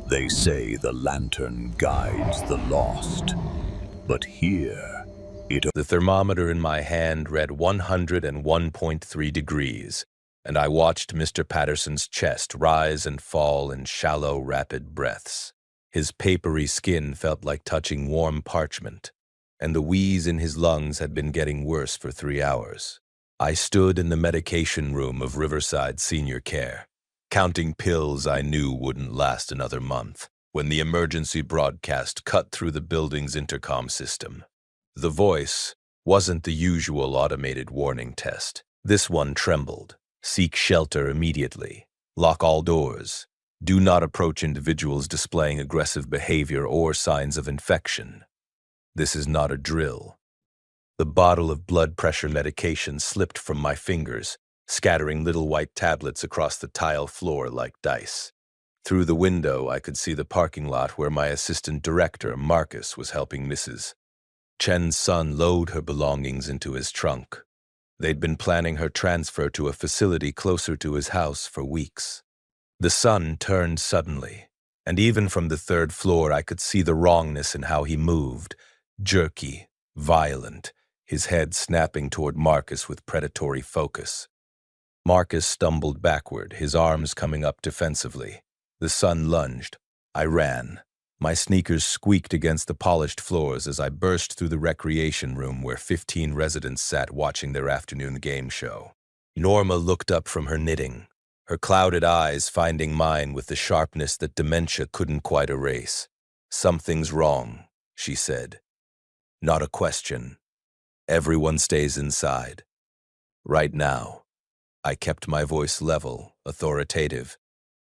They say the lantern guides the lost, but here it... The thermometer in my hand read 101.3 degrees, and I watched Mr. Patterson's chest rise and fall in shallow, rapid breaths. His papery skin felt like touching warm parchment, and the wheeze in his lungs had been getting worse for 3 hours. I stood in the medication room of Riverside Senior Care, counting pills I knew wouldn't last another month, when the emergency broadcast cut through the building's intercom system. The voice wasn't the usual automated warning test. This one trembled. Seek shelter immediately. Lock all doors. Do not approach individuals displaying aggressive behavior or signs of infection. This is not a drill. The bottle of blood pressure medication slipped from my fingers, scattering little white tablets across the tile floor like dice. Through the window, I could see the parking lot where my assistant director, Marcus, was helping Mrs. Chen's son load her belongings into his trunk. They'd been planning her transfer to a facility closer to his house for weeks. The sun turned suddenly, and even from the 3rd floor I could see the wrongness in how he moved, jerky, violent, his head snapping toward Marcus with predatory focus. Marcus stumbled backward, his arms coming up defensively. The sun lunged. I ran. My sneakers squeaked against the polished floors as I burst through the recreation room where 15 residents sat watching their afternoon game show. Norma looked up from her knitting, her clouded eyes finding mine with the sharpness that dementia couldn't quite erase. "Something's wrong," she said. "Not a question. Everyone stays inside. Right now." I kept my voice level, authoritative.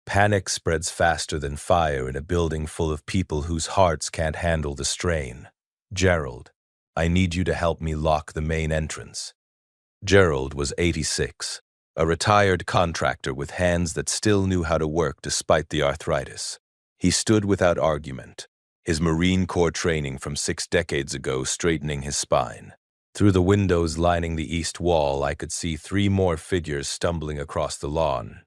Panic spreads faster than fire in a building full of people whose hearts can't handle the strain. "Gerald, I need you to help me lock the main entrance." Gerald was 86, a retired contractor with hands that still knew how to work despite the arthritis. He stood without argument, his Marine Corps training from 6 decades ago straightening his spine. Through the windows lining the east wall, I could see 3 more figures stumbling across the lawn.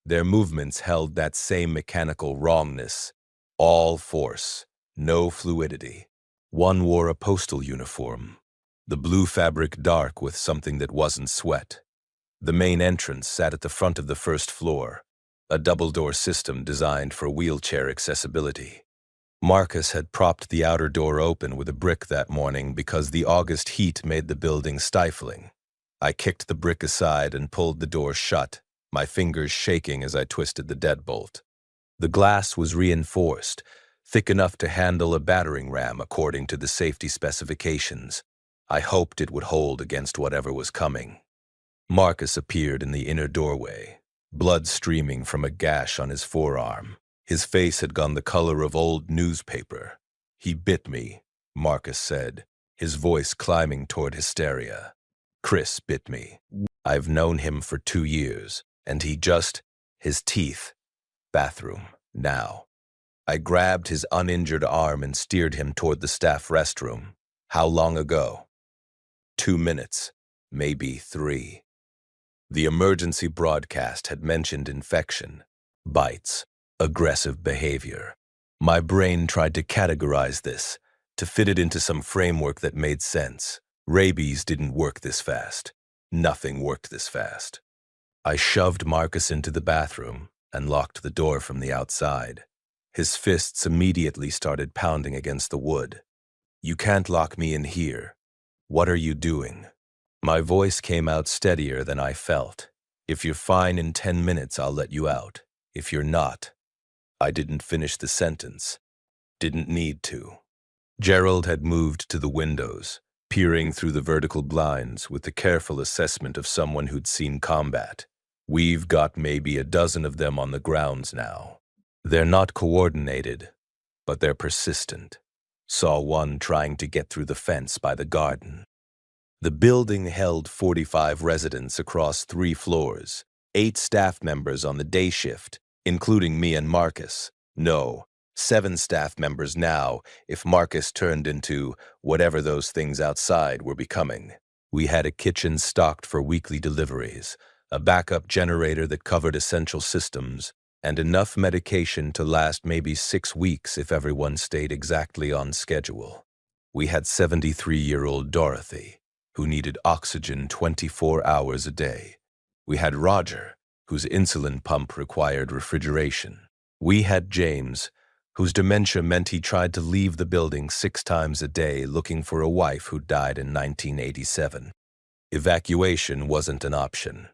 Their movements held that same mechanical wrongness, all force, no fluidity. One wore a postal uniform, the blue fabric dark with something that wasn't sweat. The main entrance sat at the front of the 1st floor, a double-door system designed for wheelchair accessibility. Marcus had propped the outer door open with a brick that morning because the August heat made the building stifling. I kicked the brick aside and pulled the door shut, my fingers shaking as I twisted the deadbolt. The glass was reinforced, thick enough to handle a battering ram according to the safety specifications. I hoped it would hold against whatever was coming. Marcus appeared in the inner doorway, blood streaming from a gash on his forearm. His face had gone the color of old newspaper. "He bit me," Marcus said, his voice climbing toward hysteria. "Chris bit me. I've known him for 2 years, and his teeth. Bathroom, now." I grabbed his uninjured arm and steered him toward the staff restroom. "How long ago?" 2 minutes, maybe 3. The emergency broadcast had mentioned infection, bites, aggressive behavior. My brain tried to categorize this, to fit it into some framework that made sense. Rabies didn't work this fast. Nothing worked this fast. I shoved Marcus into the bathroom and locked the door from the outside. His fists immediately started pounding against the wood. "You can't lock me in here. What are you doing?" My voice came out steadier than I felt. "If you're fine in 10 minutes, I'll let you out. If you're not..." I didn't finish the sentence. Didn't need to. Gerald had moved to the windows, peering through the vertical blinds with the careful assessment of someone who'd seen combat. "We've got maybe a dozen of them on the grounds now. They're not coordinated, but they're persistent. Saw one trying to get through the fence by the garden." The building held 45 residents across 3 floors, 8 staff members on the day shift, including me and Marcus. No, 7 staff members now, if Marcus turned into whatever those things outside were becoming. We had a kitchen stocked for weekly deliveries, a backup generator that covered essential systems, and enough medication to last maybe 6 weeks if everyone stayed exactly on schedule. We had 73-year-old Dorothy, who needed oxygen 24 hours a day. We had Roger, whose insulin pump required refrigeration. We had James, whose dementia meant he tried to leave the building 6 times a day looking for a wife who died in 1987. Evacuation wasn't an option.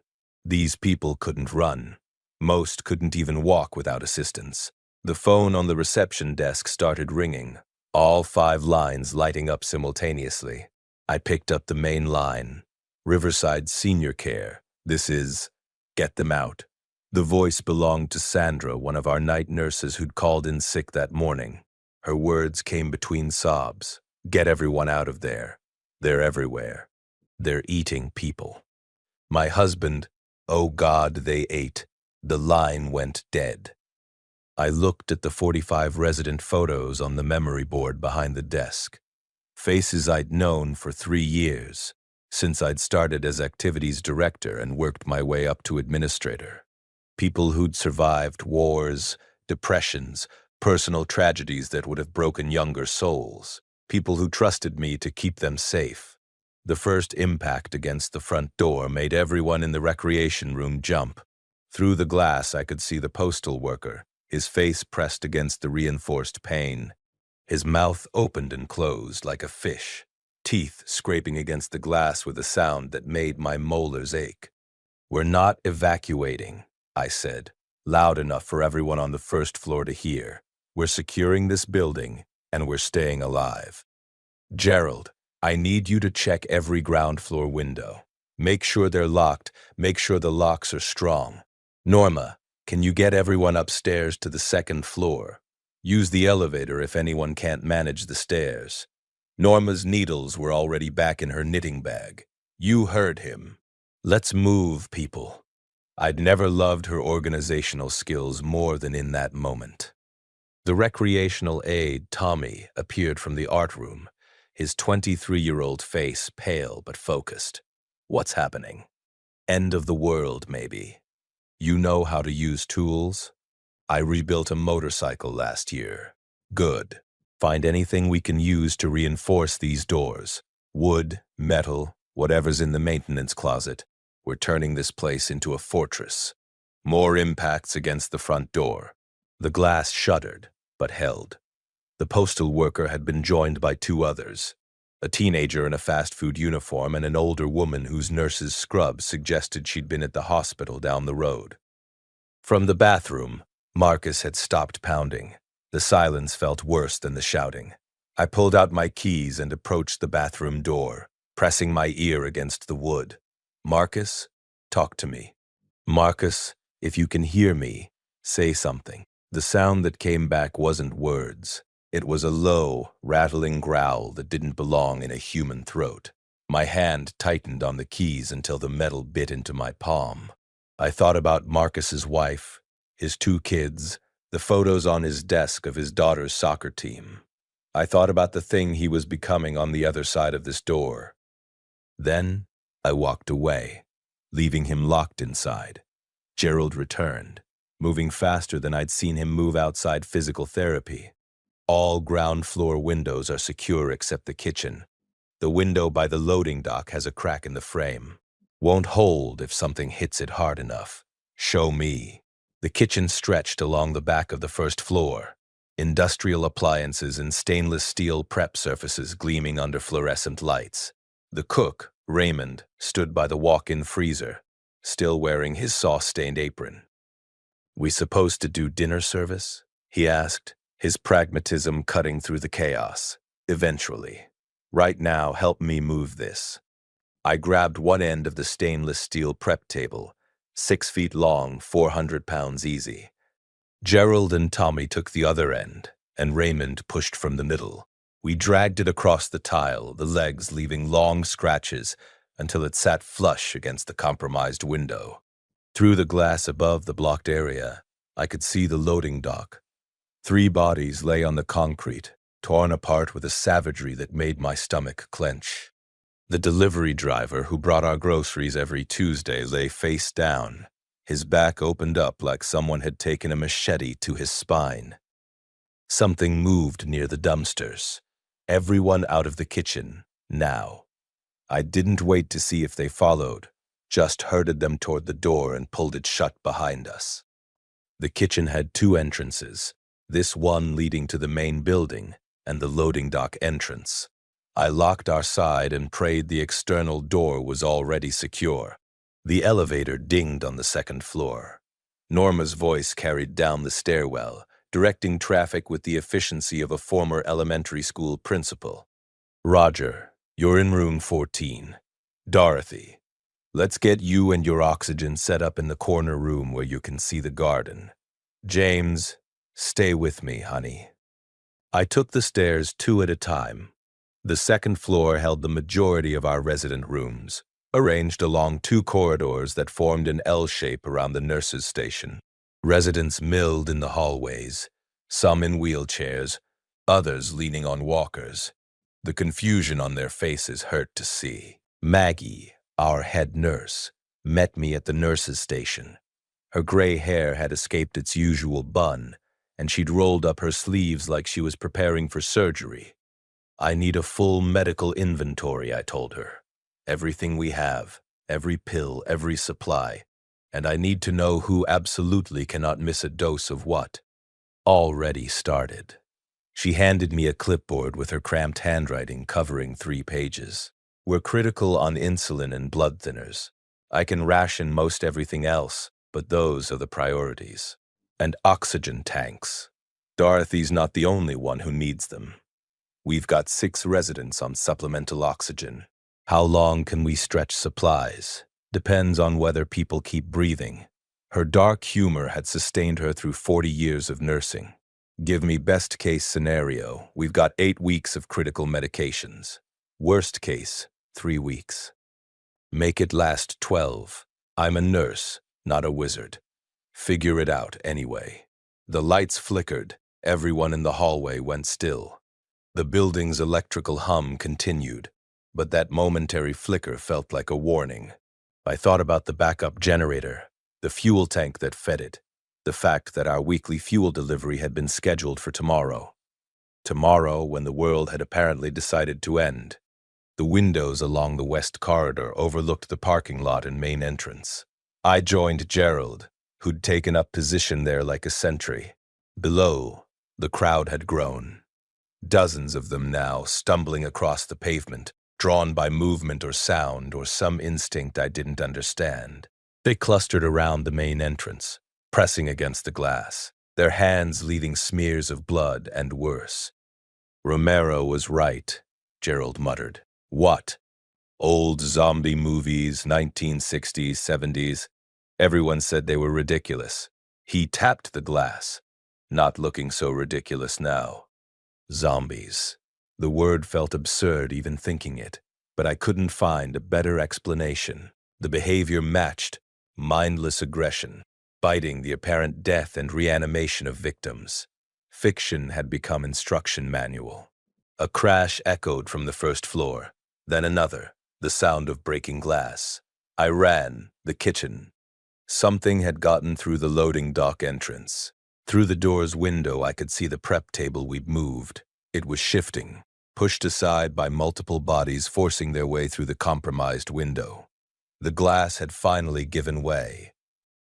These people couldn't run. Most couldn't even walk without assistance. The phone on the reception desk started ringing, all 5 lines lighting up simultaneously. I picked up the main line. Riverside Senior Care. This is, get them out. The voice belonged to Sandra, one of our night nurses who'd called in sick that morning. Her words came between sobs. Get everyone out of there. They're everywhere. They're eating people. My husband, oh God, they ate. The line went dead. I looked at the 45 resident photos on the memory board behind the desk. Faces I'd known for 3 years, since I'd started as activities director and worked my way up to administrator. People who'd survived wars, depressions, personal tragedies that would have broken younger souls. People who trusted me to keep them safe. The first impact against the front door made everyone in the recreation room jump. Through the glass, I could see the postal worker, his face pressed against the reinforced pane. His mouth opened and closed like a fish, teeth scraping against the glass with a sound that made my molars ache. We're not evacuating, I said, loud enough for everyone on the first floor to hear. We're securing this building, and we're staying alive. Gerald, I need you to check every ground floor window. Make sure they're locked, make sure the locks are strong. Norma, can you get everyone upstairs to the 2nd floor? Use the elevator if anyone can't manage the stairs. Norma's needles were already back in her knitting bag. You heard him. Let's move, people. I'd never loved her organizational skills more than in that moment. The recreational aide, Tommy, appeared from the art room, his 23-year-old face pale but focused. What's happening? End of the world, maybe. You know how to use tools? I rebuilt a motorcycle last year. Good. Find anything we can use to reinforce these doors. Wood, metal, whatever's in the maintenance closet. We're turning this place into a fortress. More impacts against the front door. The glass shuddered, but held. The postal worker had been joined by 2 others. A teenager in a fast food uniform and an older woman whose nurse's scrub suggested she'd been at the hospital down the road. From the bathroom, Marcus had stopped pounding. The silence felt worse than the shouting. I pulled out my keys and approached the bathroom door, pressing my ear against the wood. Marcus, talk to me. Marcus, if you can hear me, say something. The sound that came back wasn't words. It was a low, rattling growl that didn't belong in a human throat. My hand tightened on the keys until the metal bit into my palm. I thought about Marcus's wife, his 2 kids, the photos on his desk of his daughter's soccer team. I thought about the thing he was becoming on the other side of this door. Then I walked away, leaving him locked inside. Gerald returned, moving faster than I'd seen him move outside physical therapy. All ground floor windows are secure except the kitchen. The window by the loading dock has a crack in the frame. Won't hold if something hits it hard enough. Show me. The kitchen stretched along the back of the 1st floor. Industrial appliances and stainless steel prep surfaces gleaming under fluorescent lights. The cook, Raymond, stood by the walk-in freezer, still wearing his sauce-stained apron. We supposed to do dinner service? He asked, his pragmatism cutting through the chaos. Eventually. Right now, help me move this. I grabbed one end of the stainless steel prep table, 6 feet long, 400 pounds easy. Gerald and Tommy took the other end, and Raymond pushed from the middle. We dragged it across the tile, the legs leaving long scratches until it sat flush against the compromised window. Through the glass above the blocked area, I could see the loading dock. 3 bodies lay on the concrete, torn apart with a savagery that made my stomach clench. The delivery driver who brought our groceries every Tuesday lay face down, His back opened up like someone had taken a machete to his spine. Something moved near the dumpsters. Everyone out of the kitchen, now. I didn't wait to see if they followed, just herded them toward the door and pulled it shut behind us. The kitchen had two entrances, this one leading to the main building and the loading dock entrance. I locked our side and prayed the external door was already secure. The elevator dinged on the second floor. Norma's voice carried down the stairwell, directing traffic with the efficiency of a former elementary school principal. Roger, you're in room 14. Dorothy, let's get you and your oxygen set up in the corner room where you can see the garden. James, stay with me, honey. I took the stairs two at a time. The second floor held the majority of our resident rooms, arranged along two corridors that formed an L shape around the nurses' station. Residents milled in the hallways, some in wheelchairs, others leaning on walkers. The confusion on their faces hurt to see. Maggie, our head nurse, met me at the nurses' station. Her gray hair had escaped its usual bun, and she'd rolled up her sleeves like she was preparing for surgery. I need a full medical inventory, I told her. Everything we have, every pill, every supply, and I need to know who absolutely cannot miss a dose of what. Already started. She handed me a clipboard with her cramped handwriting covering 3 pages. We're critical on insulin and blood thinners. I can ration most everything else, but those are the priorities. And oxygen tanks. Dorothy's not the only one who needs them. We've got 6 residents on supplemental oxygen. How long can we stretch supplies? Depends on whether people keep breathing. Her dark humor had sustained her through 40 years of nursing. Give me best case scenario, we've got 8 weeks of critical medications. Worst case, 3 weeks. Make it last 12. I'm a nurse, not a wizard. Figure it out anyway. The lights flickered. Everyone in the hallway went still. The building's electrical hum continued, but that momentary flicker felt like a warning. I thought about the backup generator, the fuel tank that fed it, the fact that our weekly fuel delivery had been scheduled for tomorrow. Tomorrow, when the world had apparently decided to end. The windows along the west corridor overlooked the parking lot and main entrance. I joined Gerald, who'd taken up position there like a sentry. Below, the crowd had grown. Dozens of them now, stumbling across the pavement, drawn by movement or sound or some instinct I didn't understand. They clustered around the main entrance, pressing against the glass, their hands leaving smears of blood and worse. Romero was right, Gerald muttered. What? Old zombie movies, 1960s, 70s. Everyone said they were ridiculous. He tapped the glass, not looking so ridiculous now. Zombies. The word felt absurd even thinking it, but I couldn't find a better explanation. The behavior matched mindless aggression, biting the apparent death and reanimation of victims. Fiction had become instruction manual. A crash echoed from the first floor, then another, the sound of breaking glass. I ran, the kitchen. Something had gotten through the loading dock entrance. Through the door's window, I could see the prep table we'd moved. It was shifting, pushed aside by multiple bodies forcing their way through the compromised window. The glass had finally given way.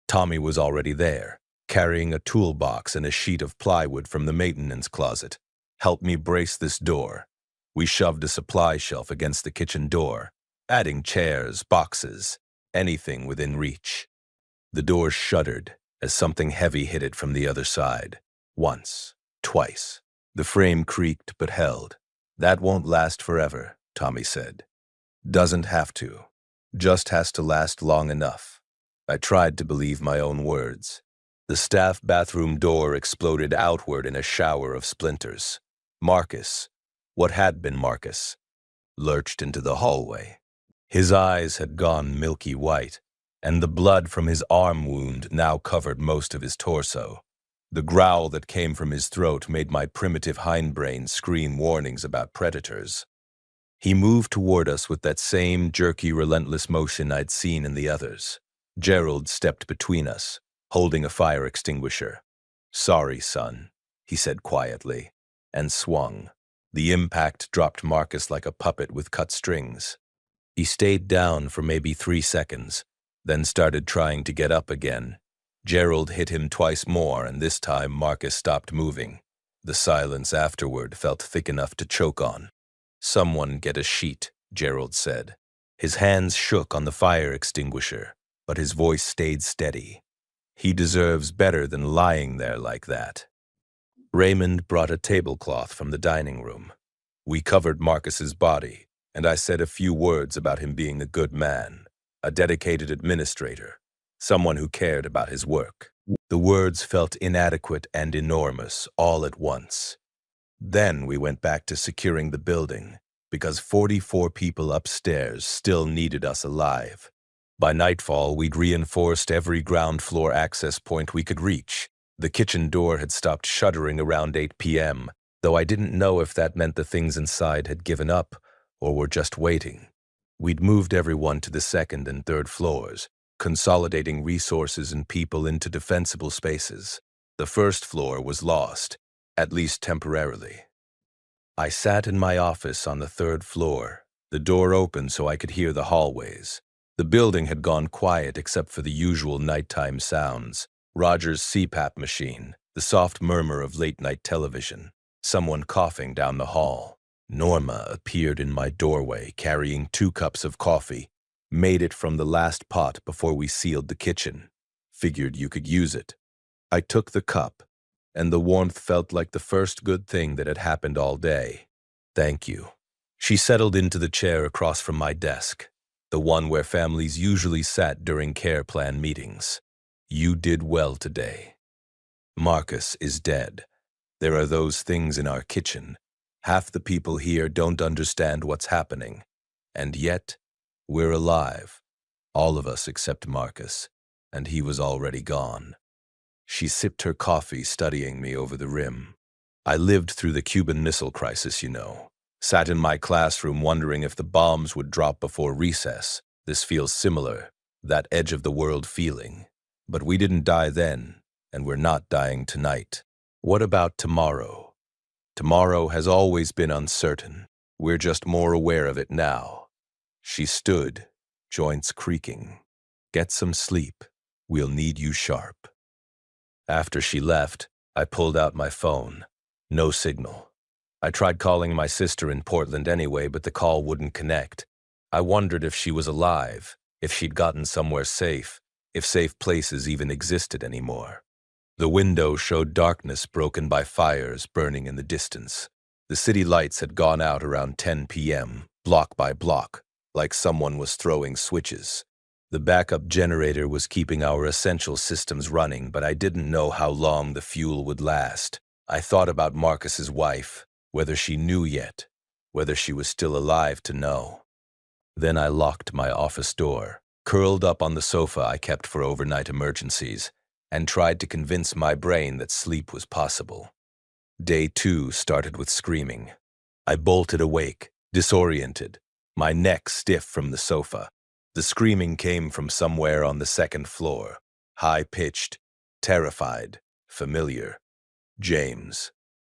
Tommy was already there, carrying a toolbox and a sheet of plywood from the maintenance closet. Help me brace this door. We shoved a supply shelf against the kitchen door, adding chairs, boxes, anything within reach. The door shuddered as something heavy hit it from the other side. Once, twice. The frame creaked but held. That won't last forever, Tommy said. Doesn't have to. Just has to last long enough. I tried to believe my own words. The staff bathroom door exploded outward in a shower of splinters. Marcus, what had been Marcus, lurched into the hallway. His eyes had gone milky white, and the blood from his arm wound now covered most of his torso. The growl that came from his throat made my primitive hindbrain scream warnings about predators. He moved toward us with that same jerky, relentless motion I'd seen in the others. Gerald stepped between us, holding a fire extinguisher. "Sorry, son," he said quietly, and swung. The impact dropped Marcus like a puppet with cut strings. He stayed down for maybe 3 seconds, then started trying to get up again. Gerald hit him twice more, and this time Marcus stopped moving. The silence afterward felt thick enough to choke on. "Someone get a sheet," Gerald said. His hands shook on the fire extinguisher, but his voice stayed steady. "He deserves better than lying there like that." Raymond brought a tablecloth from the dining room. We covered Marcus's body, and I said a few words about him being a good man, a dedicated administrator, someone who cared about his work. The words felt inadequate and enormous all at once. Then we went back to securing the building, because 44 people upstairs still needed us alive. By nightfall, we'd reinforced every ground floor access point we could reach. The kitchen door had stopped shuddering around 8 p.m., though I didn't know if that meant the things inside had given up or were just waiting. We'd moved everyone to the second and third floors, consolidating resources and people into defensible spaces. The first floor was lost, at least temporarily. I sat in my office on the third floor, the door open so I could hear the hallways. The building had gone quiet except for the usual nighttime sounds: Roger's CPAP machine, the soft murmur of late-night television, someone coughing down the hall. Norma appeared in my doorway carrying 2 cups of coffee, made it from the last pot before we sealed the kitchen. Figured you could use it. I took the cup, and the warmth felt like the first good thing that had happened all day. "Thank you." She settled into the chair across from my desk, the one where families usually sat during care plan meetings. "You did well today. Marcus is dead. There are those things in our kitchen. Half the people here don't understand what's happening. And yet, we're alive. All of us except Marcus, and he was already gone." She sipped her coffee, studying me over the rim. "I lived through the Cuban Missile Crisis, you know. Sat in my classroom wondering if the bombs would drop before recess. This feels similar, that edge-of-the-world feeling. But we didn't die then, and we're not dying tonight. What about tomorrow? Tomorrow has always been uncertain. We're just more aware of it now." She stood, joints creaking. "Get some sleep. We'll need you sharp." After she left, I pulled out my phone. No signal. I tried calling my sister in Portland anyway, but the call wouldn't connect. I wondered if she was alive, if she'd gotten somewhere safe, if safe places even existed anymore. The window showed darkness broken by fires burning in the distance. The city lights had gone out around 10 p.m., block by block, like someone was throwing switches. The backup generator was keeping our essential systems running, but I didn't know how long the fuel would last. I thought about Marcus's wife, whether she knew yet, whether she was still alive to know. Then I locked my office door, curled up on the sofa I kept for overnight emergencies, and tried to convince my brain that sleep was possible. Day 2 started with screaming. I bolted awake, disoriented, my neck stiff from the sofa. The screaming came from somewhere on the second floor, high-pitched, terrified, familiar. James,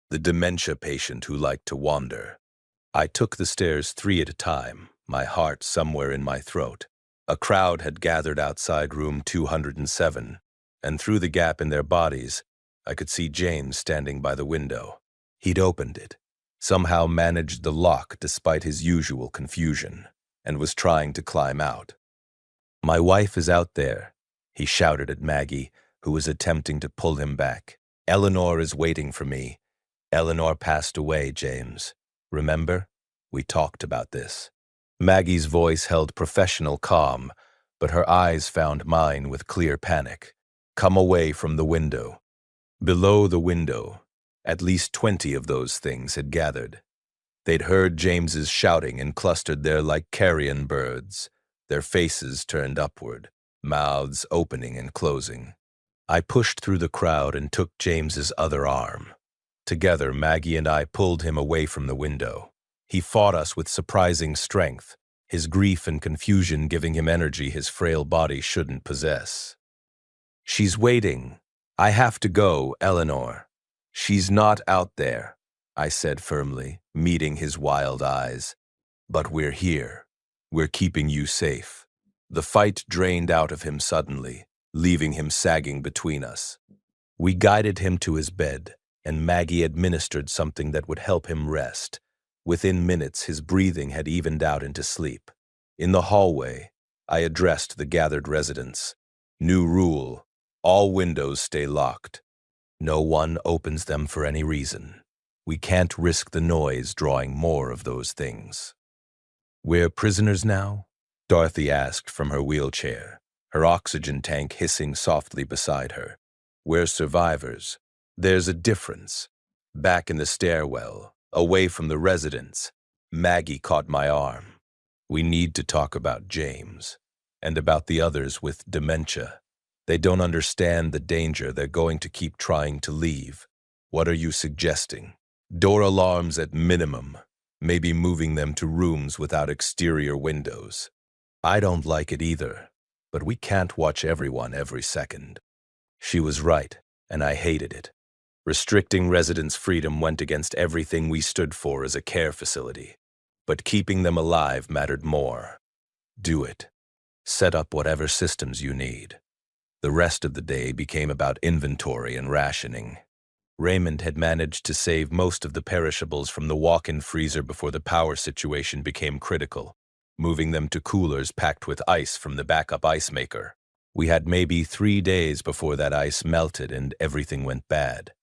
the dementia patient who liked to wander. I took the stairs 3 at a time, my heart somewhere in my throat. A crowd had gathered outside room 207, and through the gap in their bodies, I could see James standing by the window. He'd opened it, somehow managed the lock despite his usual confusion, and was trying to climb out. "My wife is out there," he shouted at Maggie, who was attempting to pull him back. "Eleanor is waiting for me. Eleanor passed away, James. Remember? We talked about this." Maggie's voice held professional calm, but her eyes found mine with clear panic. "Come away from the window." Below the window, at least 20 of those things had gathered. They'd heard James's shouting and clustered there like carrion birds, their faces turned upward, mouths opening and closing. I pushed through the crowd and took James's other arm. Together, Maggie and I pulled him away from the window. He fought us with surprising strength, his grief and confusion giving him energy his frail body shouldn't possess. "She's waiting. I have to go, Eleanor." "She's not out there," I said firmly, meeting his wild eyes. "But we're here. We're keeping you safe." The fight drained out of him suddenly, leaving him sagging between us. We guided him to his bed, and Maggie administered something that would help him rest. Within minutes, his breathing had evened out into sleep. In the hallway, I addressed the gathered residents. "New rule. All windows stay locked. No one opens them for any reason. We can't risk the noise drawing more of those things." "We're prisoners now?" Dorothy asked from her wheelchair, her oxygen tank hissing softly beside her. "We're survivors. There's a difference." Back in the stairwell, away from the residents, Maggie caught my arm. "We need to talk about James, and about the others with dementia. They don't understand the danger. They're going to keep trying to leave. What are you suggesting?" "Door alarms at minimum, maybe moving them to rooms without exterior windows." "I don't like it either, but we can't watch everyone every second." She was right, and I hated it. Restricting residents' freedom went against everything we stood for as a care facility, but keeping them alive mattered more. "Do it. Set up whatever systems you need." The rest of the day became about inventory and rationing. Raymond had managed to save most of the perishables from the walk-in freezer before the power situation became critical, moving them to coolers packed with ice from the backup ice maker. We had maybe 3 days before that ice melted and everything went bad.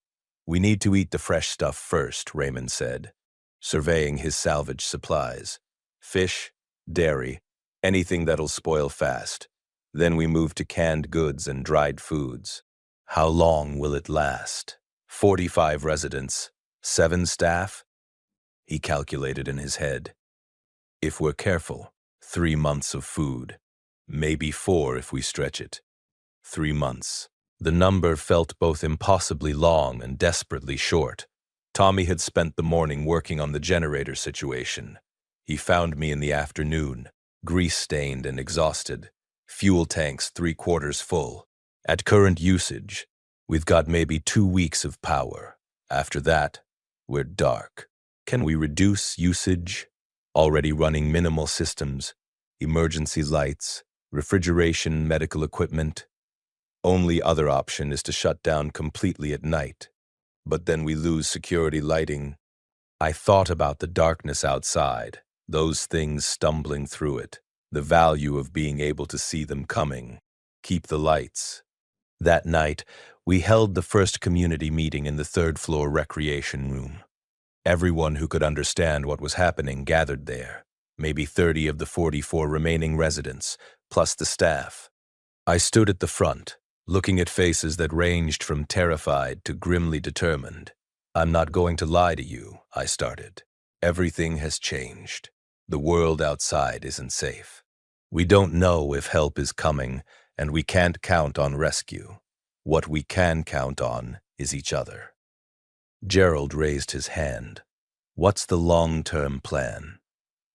"We need to eat the fresh stuff first," Raymond said, surveying his salvage supplies. "Fish, dairy, anything that'll spoil fast. Then we move to canned goods and dried foods." "How long will it last?" 45 residents, 7 staff? He calculated in his head. "If we're careful, 3 months of food. Maybe 4 if we stretch it. 3 months. The number felt both impossibly long and desperately short. Tommy had spent the morning working on the generator situation. He found me in the afternoon, grease-stained and exhausted. Fuel tanks 3/4 full. At current usage, we've got maybe 2 weeks of power. After that, we're dark. Can we reduce usage? Already running minimal systems, emergency lights, refrigeration, medical equipment. Only other option is to shut down completely at night. But then we lose security lighting." I thought about the darkness outside, those things stumbling through it, the value of being able to see them coming. Keep the lights. That night, we held the first community meeting in the 3rd-floor recreation room. Everyone who could understand what was happening gathered there, maybe 30 of the 44 remaining residents, plus the staff. I stood at the front, looking at faces that ranged from terrified to grimly determined. "I'm not going to lie to you," I started. "Everything has changed. The world outside isn't safe. We don't know if help is coming, and we can't count on rescue. What we can count on is each other." Gerald raised his hand. "What's the long-term plan?"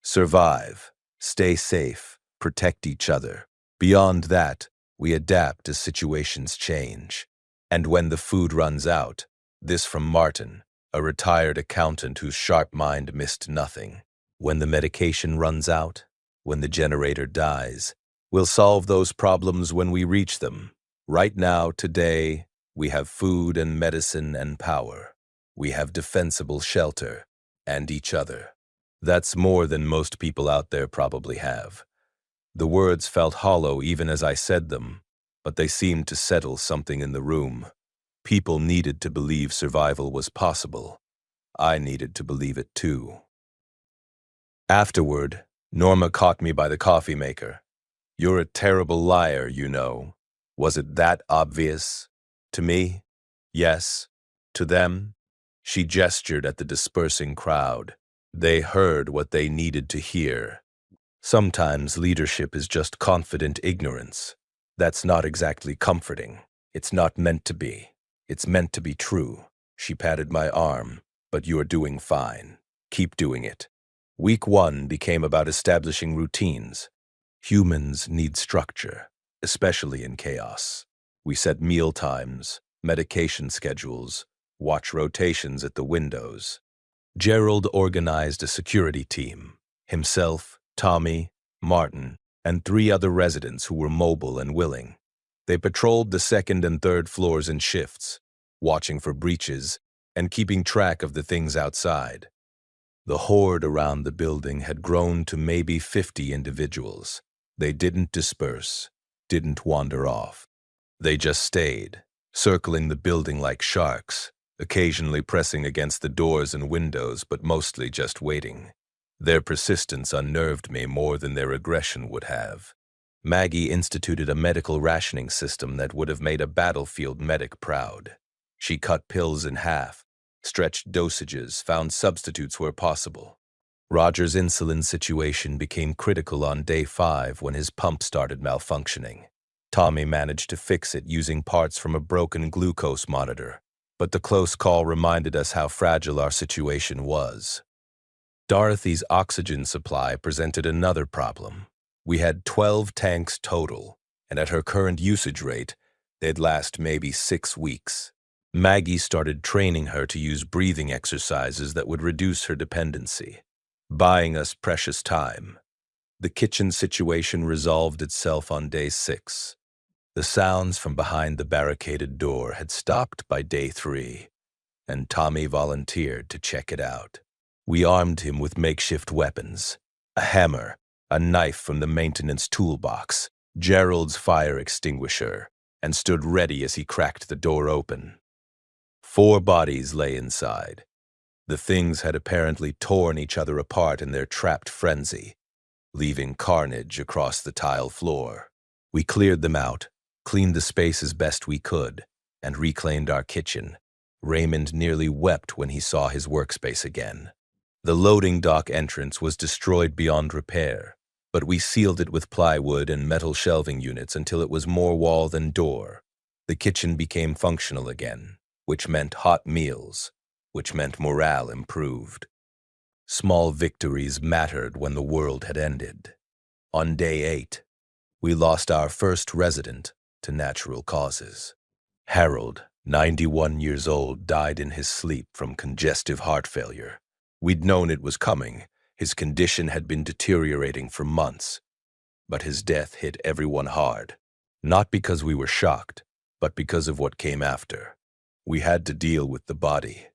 "Survive, stay safe, protect each other. Beyond that, we adapt as situations change. And when the food runs out," this from Martin, a retired accountant whose sharp mind missed nothing. "When the medication runs out, when the generator dies, we'll solve those problems when we reach them. Right now, today, we have food and medicine and power. We have defensible shelter and each other. That's more than most people out there probably have." The words felt hollow even as I said them, but they seemed to settle something in the room. People needed to believe survival was possible. I needed to believe it too. Afterward, Norma caught me by the coffee maker. "You're a terrible liar, you know. Was it that obvious? To me? Yes. To them?" She gestured at the dispersing crowd. They heard what they needed to hear. Sometimes leadership is just confident ignorance. That's not exactly comforting. It's not meant to be. It's meant to be true. She patted my arm. "But you're doing fine. Keep doing it." Week 1 became about establishing routines. Humans need structure, especially in chaos. We set meal times, medication schedules, watch rotations at the windows. Gerald organized a security team. Himself, Tommy, Martin, and 3 other residents who were mobile and willing. They patrolled the second and third floors in shifts, watching for breaches and keeping track of the things outside. The horde around the building had grown to maybe 50 individuals. They didn't disperse, didn't wander off. They just stayed, circling the building like sharks, occasionally pressing against the doors and windows, but mostly just waiting. Their persistence unnerved me more than their aggression would have. Maggie instituted a medical rationing system that would have made a battlefield medic proud. She cut pills in half, stretched dosages, found substitutes where possible. Roger's insulin situation became critical on day 5 when his pump started malfunctioning. Tommy managed to fix it using parts from a broken glucose monitor, but the close call reminded us how fragile our situation was. Dorothy's oxygen supply presented another problem. We had 12 tanks total, and at her current usage rate, they'd last maybe 6 weeks. Maggie started training her to use breathing exercises that would reduce her dependency, buying us precious time. The kitchen situation resolved itself on day 6. The sounds from behind the barricaded door had stopped by day 3, and Tommy volunteered to check it out. We armed him with makeshift weapons, a hammer, a knife from the maintenance toolbox, Gerald's fire extinguisher, and stood ready as he cracked the door open. 4 bodies lay inside. The things had apparently torn each other apart in their trapped frenzy, leaving carnage across the tile floor. We cleared them out, cleaned the space as best we could, and reclaimed our kitchen. Raymond nearly wept when he saw his workspace again. The loading dock entrance was destroyed beyond repair, but we sealed it with plywood and metal shelving units until it was more wall than door. The kitchen became functional again, which meant hot meals, which meant morale improved. Small victories mattered when the world had ended. On day 8, we lost our first resident to natural causes. Harold, 91 years old, died in his sleep from congestive heart failure. We'd known it was coming. His condition had been deteriorating for months. But his death hit everyone hard, not because we were shocked, but because of what came after. We had to deal with the body.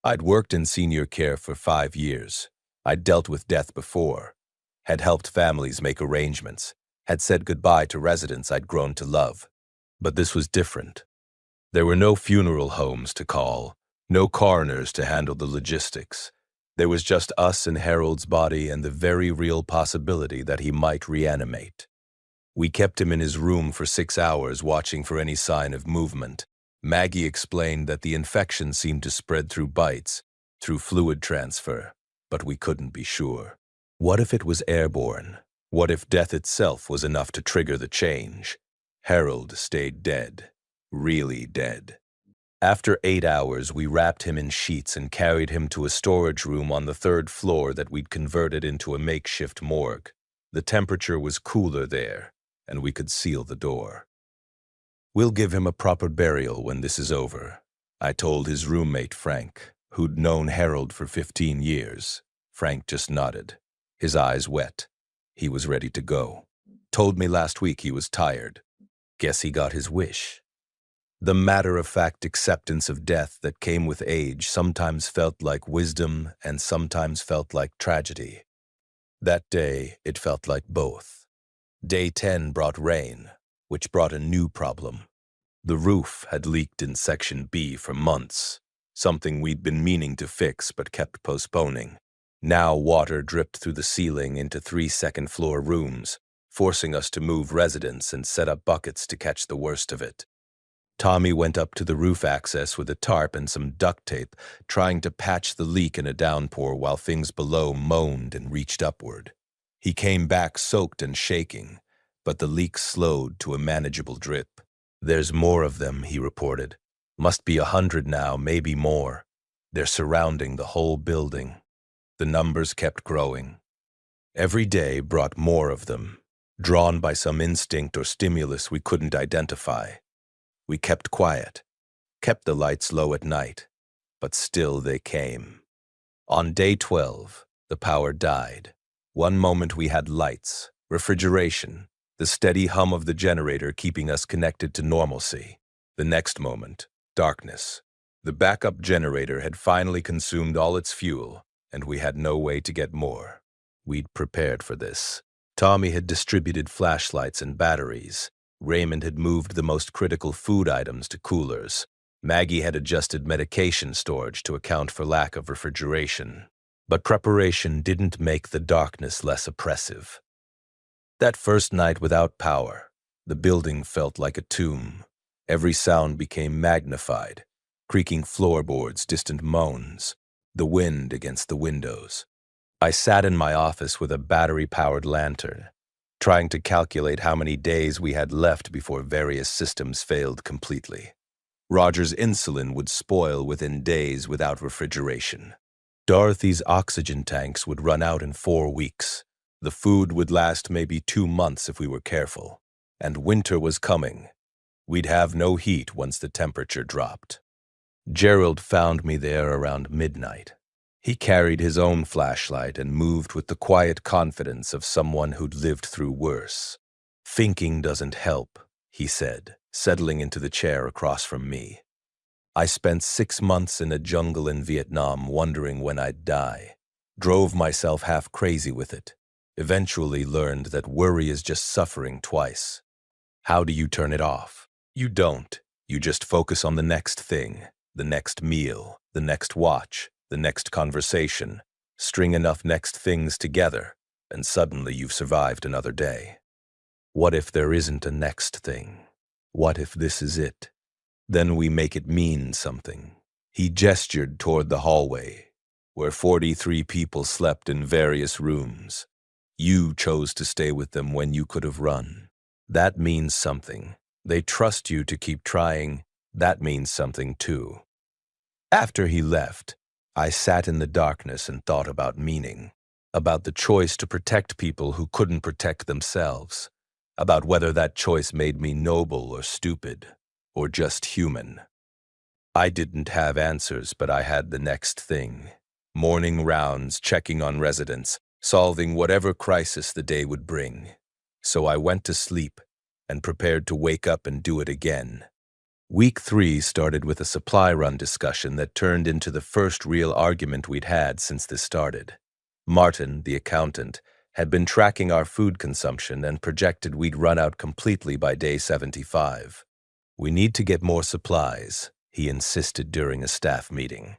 I'd worked in senior care for 5 years. I'd dealt with death before, had helped families make arrangements, had said goodbye to residents I'd grown to love. But this was different. There were no funeral homes to call, no coroners to handle the logistics. There was just us and Harold's body and the very real possibility that he might reanimate. We kept him in his room for 6 hours, watching for any sign of movement. Maggie explained that the infection seemed to spread through bites, through fluid transfer, but we couldn't be sure. What if it was airborne? What if death itself was enough to trigger the change? Harold stayed dead, really dead. After 8 hours, we wrapped him in sheets and carried him to a storage room on the 3rd floor that we'd converted into a makeshift morgue. The temperature was cooler there, and we could seal the door. "We'll give him a proper burial when this is over," I told his roommate Frank, who'd known Harold for 15 years. Frank just nodded, his eyes wet. He was ready to go. Told me last week he was tired. Guess he got his wish. The matter-of-fact acceptance of death that came with age sometimes felt like wisdom and sometimes felt like tragedy. That day, it felt like both. Day 10 brought rain, which brought a new problem. The roof had leaked in Section B for months, something we'd been meaning to fix but kept postponing. Now water dripped through the ceiling into 3 second-floor rooms, forcing us to move residents and set up buckets to catch the worst of it. Tommy went up to the roof access with a tarp and some duct tape, trying to patch the leak in a downpour while things below moaned and reached upward. He came back soaked and shaking, but the leak slowed to a manageable drip. "There's more of them," he reported. "Must be 100 now, maybe more. They're surrounding the whole building." The numbers kept growing. Every day brought more of them, drawn by some instinct or stimulus we couldn't identify. We kept quiet, kept the lights low at night, but still they came. On day 12, the power died. One moment we had lights, refrigeration, the steady hum of the generator keeping us connected to normalcy. The next moment, darkness. The backup generator had finally consumed all its fuel, and we had no way to get more. We'd prepared for this. Tommy had distributed flashlights and batteries. Raymond had moved the most critical food items to coolers. Maggie had adjusted medication storage to account for lack of refrigeration. But preparation didn't make the darkness less oppressive. That first night without power, the building felt like a tomb. Every sound became magnified. Creaking floorboards, distant moans, the wind against the windows. I sat in my office with a battery-powered lantern, trying to calculate how many days we had left before various systems failed completely. Roger's insulin would spoil within days without refrigeration. Dorothy's oxygen tanks would run out in 4 weeks. The food would last maybe 2 months if we were careful. And winter was coming. We'd have no heat once the temperature dropped. Gerald found me there around midnight. He carried his own flashlight and moved with the quiet confidence of someone who'd lived through worse. "Thinking doesn't help," he said, settling into the chair across from me. "I spent 6 months in a jungle in Vietnam wondering when I'd die. Drove myself half crazy with it. Eventually learned that worry is just suffering twice. How do you turn it off? You don't. You just focus on the next thing. The next meal, the next watch, the next conversation. String enough next things together, and suddenly you've survived another day. What if there isn't a next thing? What if this is it? Then we make it mean something." He gestured toward the hallway, where 43 people slept in various rooms. You chose to stay with them when you could have run. That means something. They trust you to keep trying. That means something too. After he left, I sat in the darkness and thought about meaning, about the choice to protect people who couldn't protect themselves, about whether that choice made me noble or stupid, or just human. I didn't have answers, but I had the next thing. Morning rounds, checking on residents, solving whatever crisis the day would bring. So I went to sleep and prepared to wake up and do it again. Week 3 started with a supply run discussion that turned into the first real argument we'd had since this started. Martin, the accountant, had been tracking our food consumption and projected we'd run out completely by day 75. "We need to get more supplies," he insisted during a staff meeting.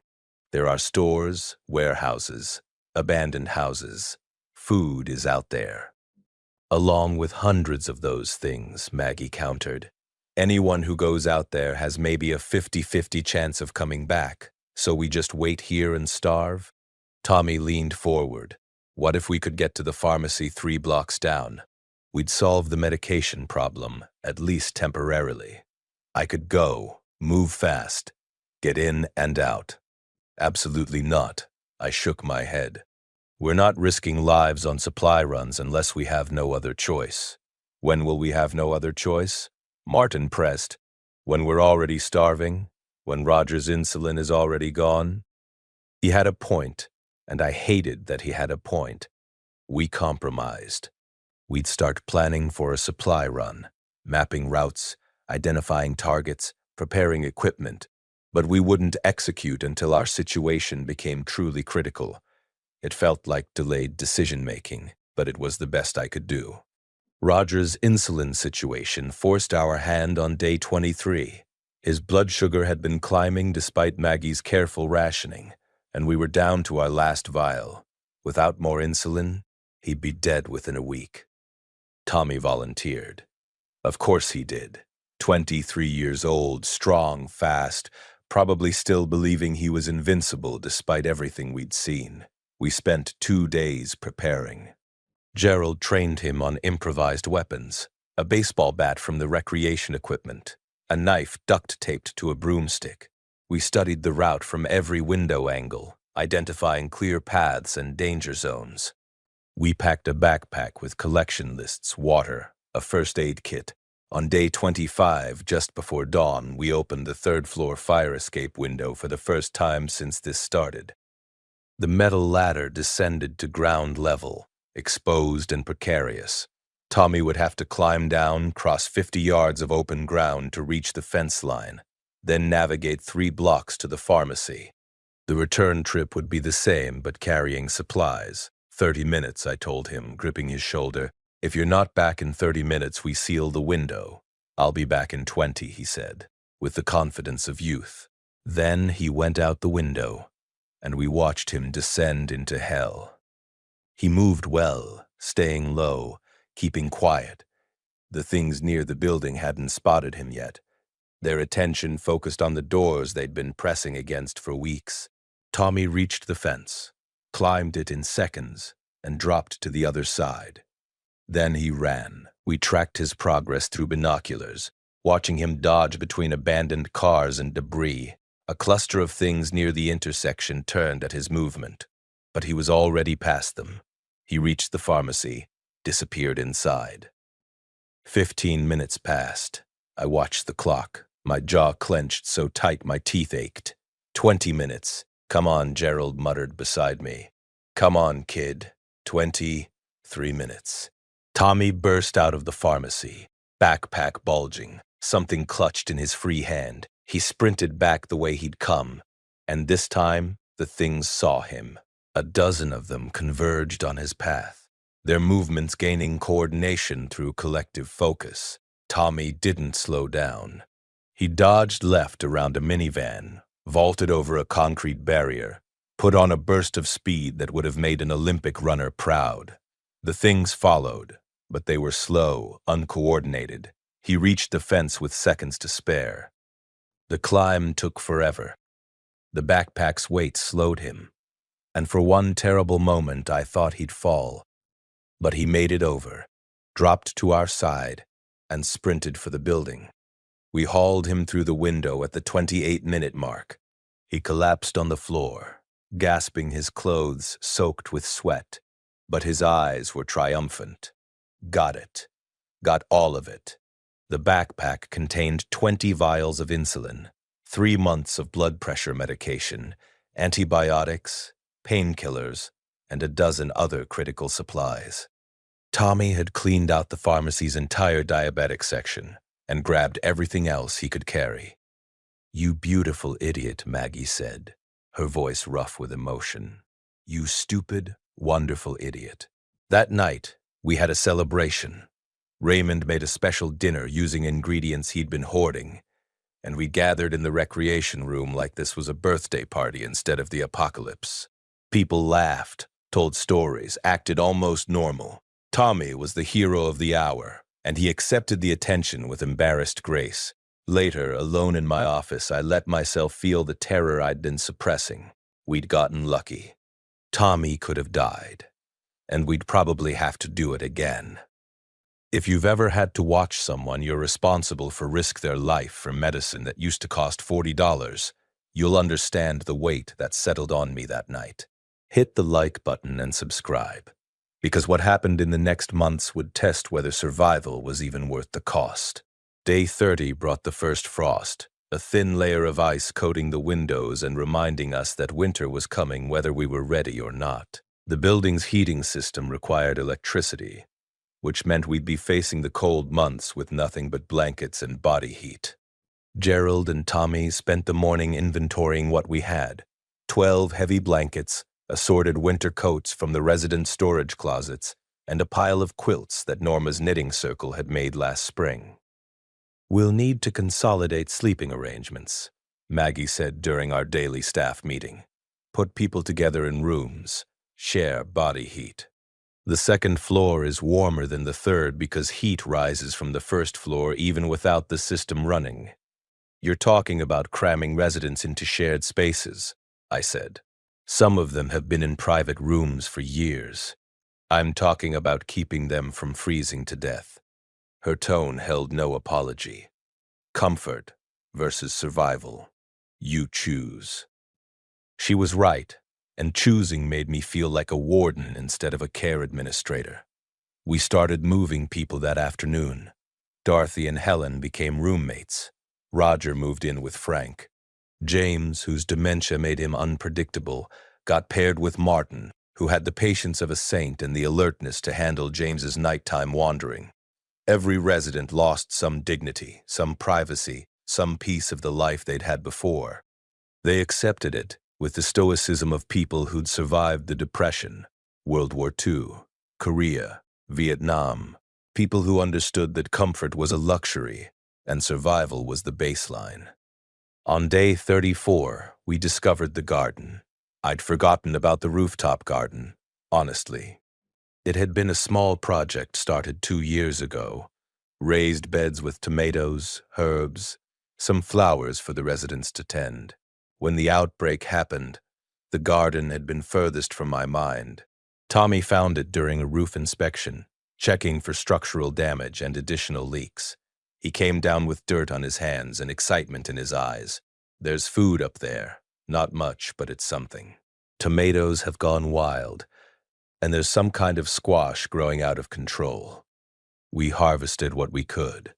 "There are stores, warehouses, abandoned houses. Food is out there." "Along with hundreds of those things," Maggie countered. "Anyone who goes out there has maybe a 50-50 chance of coming back, so we just wait here and starve?" Tommy leaned forward. "What if we could get to the pharmacy 3 blocks down? We'd solve the medication problem, at least temporarily. I could go, move fast, get in and out." "Absolutely not." I shook my head. "We're not risking lives on supply runs unless we have no other choice." "When will we have no other choice?" Martin pressed. "When we're already starving? When Roger's insulin is already gone?" He had a point, and I hated that he had a point. We compromised. We'd start planning for a supply run, mapping routes, identifying targets, preparing equipment, but we wouldn't execute until our situation became truly critical. It felt like delayed decision-making, but it was the best I could do. Roger's insulin situation forced our hand on day 23. His blood sugar had been climbing despite Maggie's careful rationing, and we were down to our last vial. Without more insulin, he'd be dead within a week. Tommy volunteered. Of course he did. 23 years old, strong, fast, probably still believing he was invincible despite everything we'd seen. We spent 2 days preparing. Gerald trained him on improvised weapons, a baseball bat from the recreation equipment, a knife duct-taped to a broomstick. We studied the route from every window angle, identifying clear paths and danger zones. We packed a backpack with collection lists, water, a first aid kit. On day 25, just before dawn, we opened the third-floor fire escape window for the first time since this started. The metal ladder descended to ground level, exposed and precarious. Tommy would have to climb down, cross 50 yards of open ground to reach the fence line, then navigate 3 blocks to the pharmacy. The return trip would be the same, but carrying supplies. 30 minutes, I told him, gripping his shoulder. If you're not back in 30 minutes, we seal the window. I'll be back in 20, he said, with the confidence of youth. Then he went out the window, and we watched him descend into hell. He moved well, staying low, keeping quiet. The things near the building hadn't spotted him yet. Their attention focused on the doors they'd been pressing against for weeks. Tommy reached the fence, climbed it in seconds, and dropped to the other side. Then he ran. We tracked his progress through binoculars, watching him dodge between abandoned cars and debris. A cluster of things near the intersection turned at his movement, but he was already past them. He reached the pharmacy, disappeared inside. 15 minutes passed. I watched the clock, my jaw clenched so tight my teeth ached. 20 minutes. Come on, Gerald muttered beside me. Come on, kid. 23 minutes. Tommy burst out of the pharmacy, backpack bulging, something clutched in his free hand. He sprinted back the way he'd come, and this time the things saw him. A dozen of them converged on his path, their movements gaining coordination through collective focus. Tommy didn't slow down. He dodged left around a minivan, vaulted over a concrete barrier, put on a burst of speed that would have made an Olympic runner proud. The things followed, but they were slow, uncoordinated. He reached the fence with seconds to spare. The climb took forever. The backpack's weight slowed him, and for one terrible moment I thought he'd fall. But he made it over, dropped to our side, and sprinted for the building. We hauled him through the window at the 28-minute mark. He collapsed on the floor, gasping, his clothes soaked with sweat, but his eyes were triumphant. Got it. Got all of it. The backpack contained 20 vials of insulin, 3 months of blood pressure medication, antibiotics, painkillers, and a dozen other critical supplies. Tommy had cleaned out the pharmacy's entire diabetic section and grabbed everything else he could carry. You beautiful idiot, Maggie said, her voice rough with emotion. You stupid, wonderful idiot. That night, we had a celebration. Raymond made a special dinner using ingredients he'd been hoarding, and we gathered in the recreation room like this was a birthday party instead of the apocalypse. People laughed, told stories, acted almost normal. Tommy was the hero of the hour, and he accepted the attention with embarrassed grace. Later, alone in my office, I let myself feel the terror I'd been suppressing. We'd gotten lucky. Tommy could have died, and we'd probably have to do it again. If you've ever had to watch someone you're responsible for risk their life for medicine that used to cost $40, you'll understand the weight that settled on me that night. Hit the like button and subscribe, because what happened in the next months would test whether survival was even worth the cost. Day 30 brought the first frost, a thin layer of ice coating the windows and reminding us that winter was coming whether we were ready or not. The building's heating system required electricity, which meant we'd be facing the cold months with nothing but blankets and body heat. Gerald and Tommy spent the morning inventorying what we had: 12 heavy blankets, assorted winter coats from the resident storage closets, and a pile of quilts that Norma's knitting circle had made last spring. We'll need to consolidate sleeping arrangements, Maggie said during our daily staff meeting. Put people together in rooms, share body heat. The second floor is warmer than the third because heat rises from the first floor even without the system running. You're talking about cramming residents into shared spaces, I said. Some of them have been in private rooms for years. I'm talking about keeping them from freezing to death. Her tone held no apology. Comfort versus survival. You choose. She was right. and choosing made me feel like a warden instead of a care administrator. We started moving people that afternoon. Dorothy and Helen became roommates. Roger moved in with Frank. James, whose dementia made him unpredictable, got paired with Martin, who had the patience of a saint and the alertness to handle James's nighttime wandering. Every resident lost some dignity, some privacy, some piece of the life they'd had before. They accepted it with the stoicism of people who'd survived the Depression, World War II, Korea, Vietnam, people who understood that comfort was a luxury and survival was the baseline. On day 34, we discovered the garden. I'd forgotten about the rooftop garden, honestly. It had been a small project started 2 years ago. Raised beds with tomatoes, herbs, some flowers for the residents to tend. When the outbreak happened, the garden had been furthest from my mind. Tommy found it during a roof inspection, checking for structural damage and additional leaks. He came down with dirt on his hands and excitement in his eyes. There's food up there. Not much, but it's something. Tomatoes have gone wild, and there's some kind of squash growing out of control. We harvested what we could.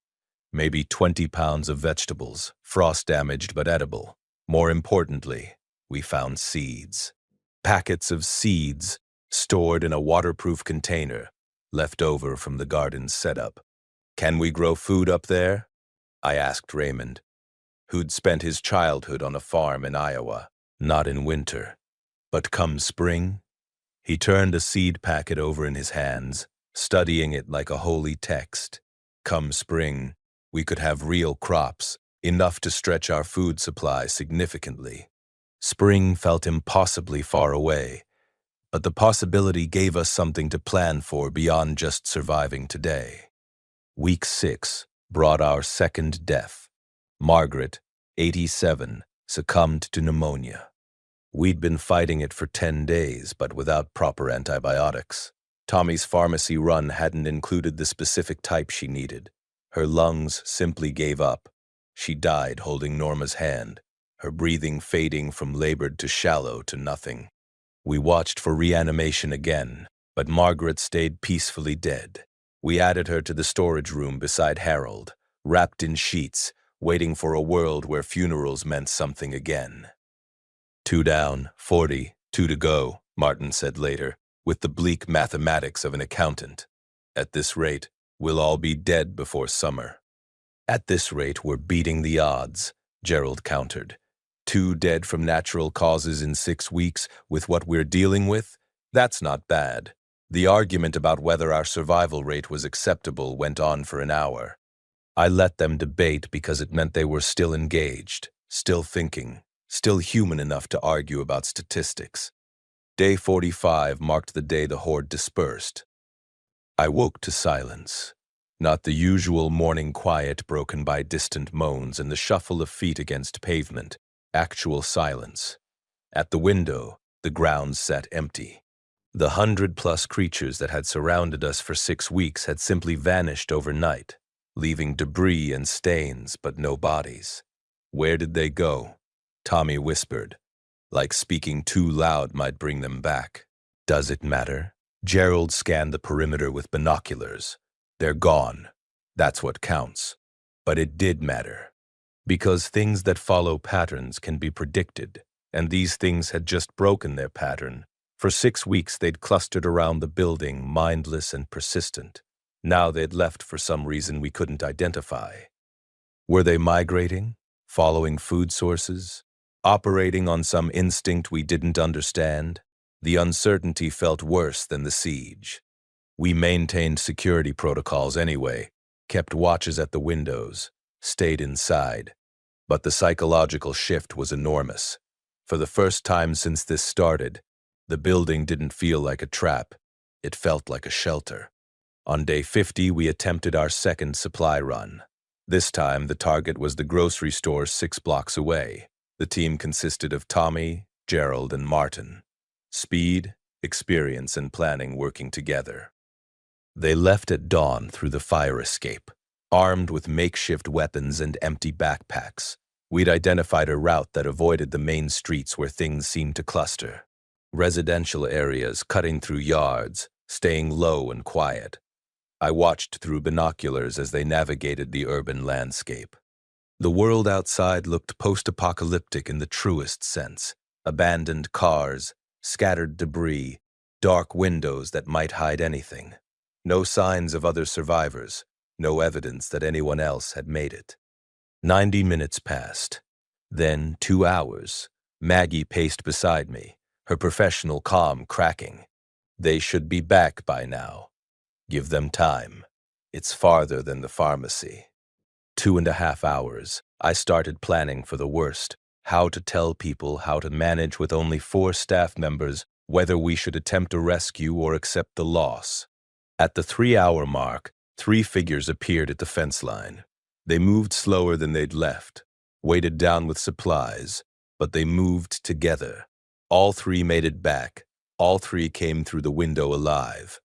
Maybe 20 pounds of vegetables, frost-damaged but edible. More importantly, we found seeds. Packets of seeds stored in a waterproof container, left over from the garden's setup. Can we grow food up there? I asked Raymond, who'd spent his childhood on a farm in Iowa, not in winter. But come spring, he turned a seed packet over in his hands, studying it like a holy text. Come spring, we could have real crops, enough to stretch our food supply significantly. Spring felt impossibly far away, but the possibility gave us something to plan for beyond just surviving today. Week 6 brought our second death. Margaret, 87, succumbed to pneumonia. We'd been fighting it for 10 days, but without proper antibiotics. Tommy's pharmacy run hadn't included the specific type she needed. Her lungs simply gave up. She died holding Norma's hand, her breathing fading from labored to shallow to nothing. We watched for reanimation again, but Margaret stayed peacefully dead. We added her to the storage room beside Harold, wrapped in sheets, waiting for a world where funerals meant something again. 2 down, 40, 2 to go, Martin said later, with the bleak mathematics of an accountant. At this rate, we'll all be dead before summer. At this rate, we're beating the odds, Gerald countered. 2 dead from natural causes in 6 weeks with what we're dealing with? That's not bad. The argument about whether our survival rate was acceptable went on for an hour. I let them debate because it meant they were still engaged, still thinking, still human enough to argue about statistics. Day 45 marked the day the horde dispersed. I woke to silence. Not the usual morning quiet broken by distant moans and the shuffle of feet against pavement. Actual silence. At the window, the ground sat empty. The 100+ creatures that had surrounded us for 6 weeks had simply vanished overnight, leaving debris and stains but no bodies. Where did they go? Tommy whispered, like speaking too loud might bring them back. Does it matter? Gerald scanned the perimeter with binoculars. They're gone. That's what counts. But it did matter. Because things that follow patterns can be predicted, and these things had just broken their pattern. For 6 weeks they'd clustered around the building, mindless and persistent. Now they'd left for some reason we couldn't identify. Were they migrating? Following food sources? Operating on some instinct we didn't understand? The uncertainty felt worse than the siege. We maintained security protocols anyway, kept watches at the windows, stayed inside. But the psychological shift was enormous. For the first time since this started, the building didn't feel like a trap. It felt like a shelter. On day 50, we attempted our second supply run. This time, the target was the grocery store 6 blocks away. The team consisted of Tommy, Gerald, and Martin. Speed, experience, and planning working together. They left at dawn through the fire escape, armed with makeshift weapons and empty backpacks. We'd identified a route that avoided the main streets where things seemed to cluster. residential areas cutting through yards, staying low and quiet. I watched through binoculars as they navigated the urban landscape. The world outside looked post-apocalyptic in the truest sense. Abandoned cars, scattered debris, dark windows that might hide anything. No signs of other survivors, no evidence that anyone else had made it. 90 minutes passed. Then 2 hours. Maggie paced beside me, her professional calm cracking. They should be back by now. Give them time. It's farther than the pharmacy. 2.5 hours. I started planning for the worst. How to tell people how to manage with only 4 staff members, whether we should attempt a rescue or accept the loss. At the 3-hour mark, 3 figures appeared at the fence line. They moved slower than they'd left, weighted down with supplies, but they moved together. All 3 made it back. All 3 came through the window alive.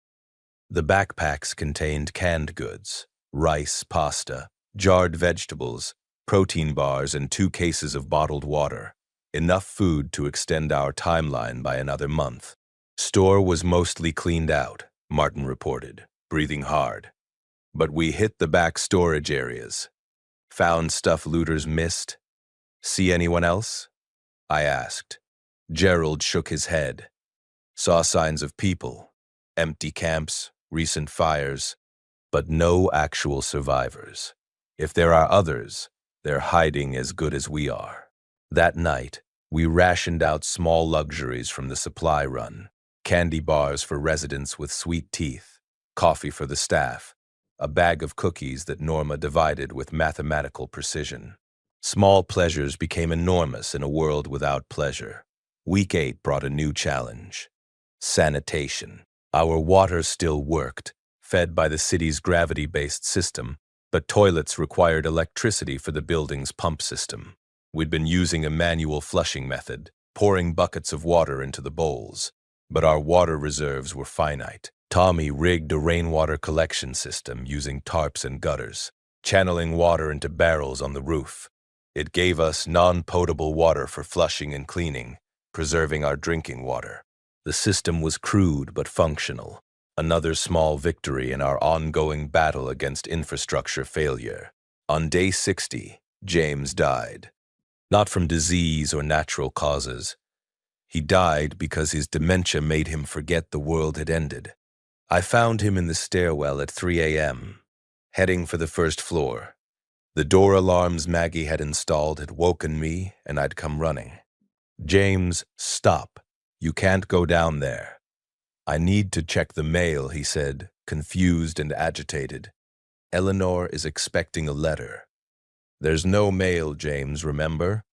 The backpacks contained canned goods, rice, pasta, jarred vegetables, protein bars, and 2 cases of bottled water. Enough food to extend our timeline by another month. Store was mostly cleaned out, Martin reported, breathing hard. But we hit the back storage areas. Found stuff looters missed. See anyone else? I asked. Gerald shook his head. Saw signs of people, empty camps, recent fires, but no actual survivors. If there are others, they're hiding as good as we are. That night, we rationed out small luxuries from the supply run. Candy bars for residents with sweet teeth, coffee for the staff, a bag of cookies that Norma divided with mathematical precision. Small pleasures became enormous in a world without pleasure. Week 8 brought a new challenge. Sanitation. Our water still worked, fed by the city's gravity-based system, but toilets required electricity for the building's pump system. We'd been using a manual flushing method, pouring buckets of water into the bowls, but our water reserves were finite. Tommy rigged a rainwater collection system using tarps and gutters, channeling water into barrels on the roof. It gave us non-potable water for flushing and cleaning, preserving our drinking water. The system was crude but functional, another small victory in our ongoing battle against infrastructure failure. On day 60, James died. Not from disease or natural causes. He died because his dementia made him forget the world had ended. I found him in the stairwell at 3 a.m., heading for the first floor. The door alarms Maggie had installed had woken me, and I'd come running. James, stop. You can't go down there. I need to check the mail, he said, confused and agitated. Eleanor is expecting a letter. There's no mail, James, remember?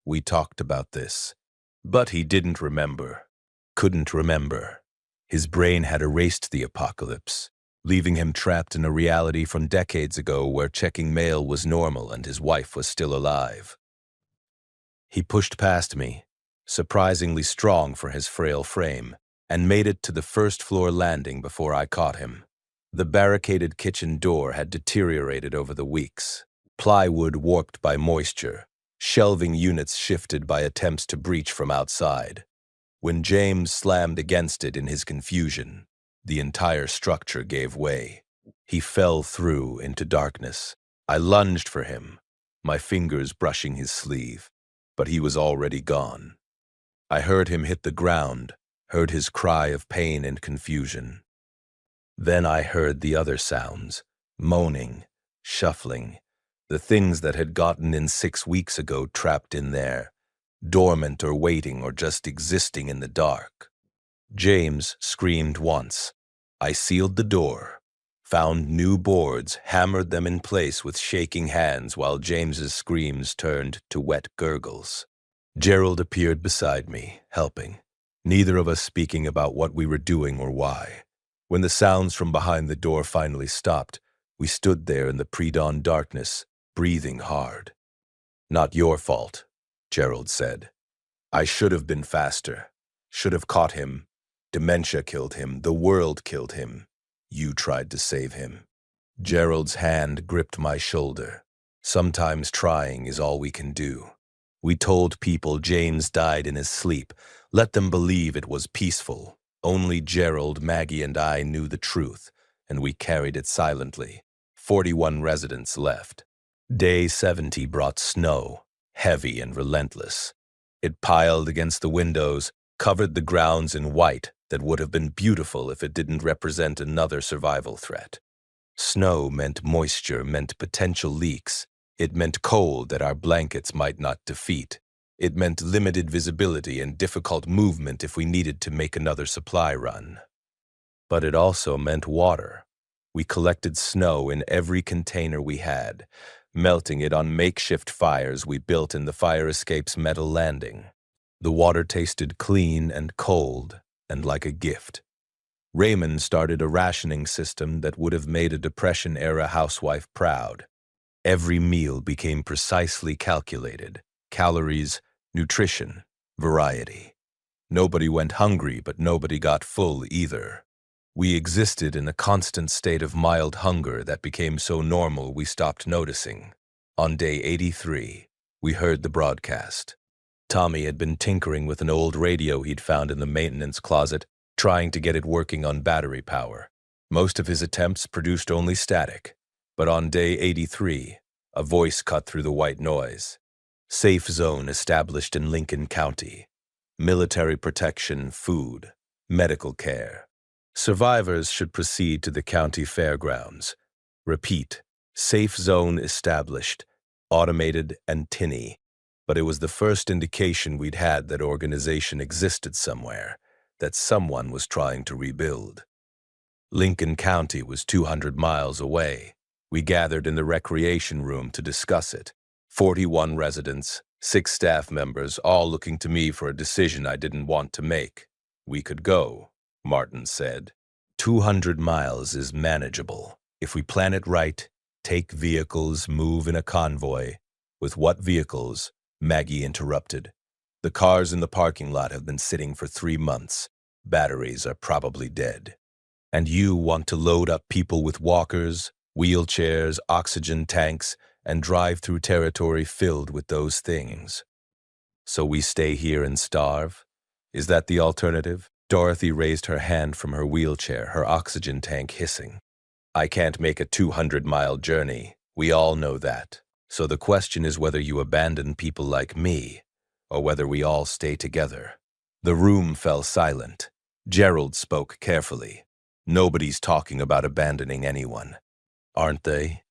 We talked about this. But he didn't remember. Couldn't remember. His brain had erased the apocalypse, leaving him trapped in a reality from decades ago where checking mail was normal and his wife was still alive. He pushed past me, surprisingly strong for his frail frame, and made it to the first-floor landing before I caught him. The barricaded kitchen door had deteriorated over the weeks, plywood warped by moisture, shelving units shifted by attempts to breach from outside. When James slammed against it in his confusion, the entire structure gave way. He fell through into darkness. I lunged for him, my fingers brushing his sleeve, but he was already gone. I heard him hit the ground, heard his cry of pain and confusion. Then I heard the other sounds, moaning, shuffling, the things that had gotten in 6 weeks ago trapped in there, dormant or waiting or just existing in the dark. James screamed once. I sealed the door, found new boards, hammered them in place with shaking hands while James's screams turned to wet gurgles. Gerald appeared beside me, helping, neither of us speaking about what we were doing or why. When the sounds from behind the door finally stopped, we stood there in the pre-dawn darkness, breathing hard. Not your fault, Gerald said. I should have been faster, should have caught him. Dementia killed him, the world killed him. You tried to save him. Gerald's hand gripped my shoulder. Sometimes trying is all we can do. We told people James died in his sleep. Let them believe it was peaceful. Only Gerald, Maggie, and I knew the truth, and we carried it silently. 41 residents left. Day 70 brought snow, heavy and relentless. It piled against the windows, covered the grounds in white that would have been beautiful if it didn't represent another survival threat. Snow meant moisture, meant potential leaks. It meant cold that our blankets might not defeat. It meant limited visibility and difficult movement if we needed to make another supply run. But it also meant water. We collected snow in every container we had, melting it on makeshift fires we built in the fire escape's metal landing. The water tasted clean and cold and like a gift. Raymond started a rationing system that would have made a Depression-era housewife proud. Every meal became precisely calculated: calories, nutrition, variety. Nobody went hungry, but nobody got full either. We existed in a constant state of mild hunger that became so normal we stopped noticing. On day 83, we heard the broadcast. Tommy had been tinkering with an old radio he'd found in the maintenance closet, trying to get it working on battery power. Most of his attempts produced only static, but on day 83, a voice cut through the white noise. Safe zone established in Lincoln County. Military protection, food, medical care. Survivors should proceed to the county fairgrounds. Repeat, safe zone established, automated and tinny. But it was the first indication we'd had that organization existed somewhere, that someone was trying to rebuild. Lincoln County was 200 miles away. We gathered in the recreation room to discuss it. 41 residents, 6 staff members, all looking to me for a decision I didn't want to make. We could go, Martin said. 200 miles is manageable. If we plan it right, take vehicles, move in a convoy. With what vehicles? Maggie interrupted. The cars in the parking lot have been sitting for 3 months. Batteries are probably dead. And you want to load up people with walkers, wheelchairs, oxygen tanks, and drive through territory filled with those things. So we stay here and starve? Is that the alternative? Dorothy raised her hand from her wheelchair, her oxygen tank hissing. I can't make a 200-mile journey. We all know that. So the question is whether you abandon people like me, or whether we all stay together. The room fell silent. Gerald spoke carefully. Nobody's talking about abandoning anyone. Aren't they?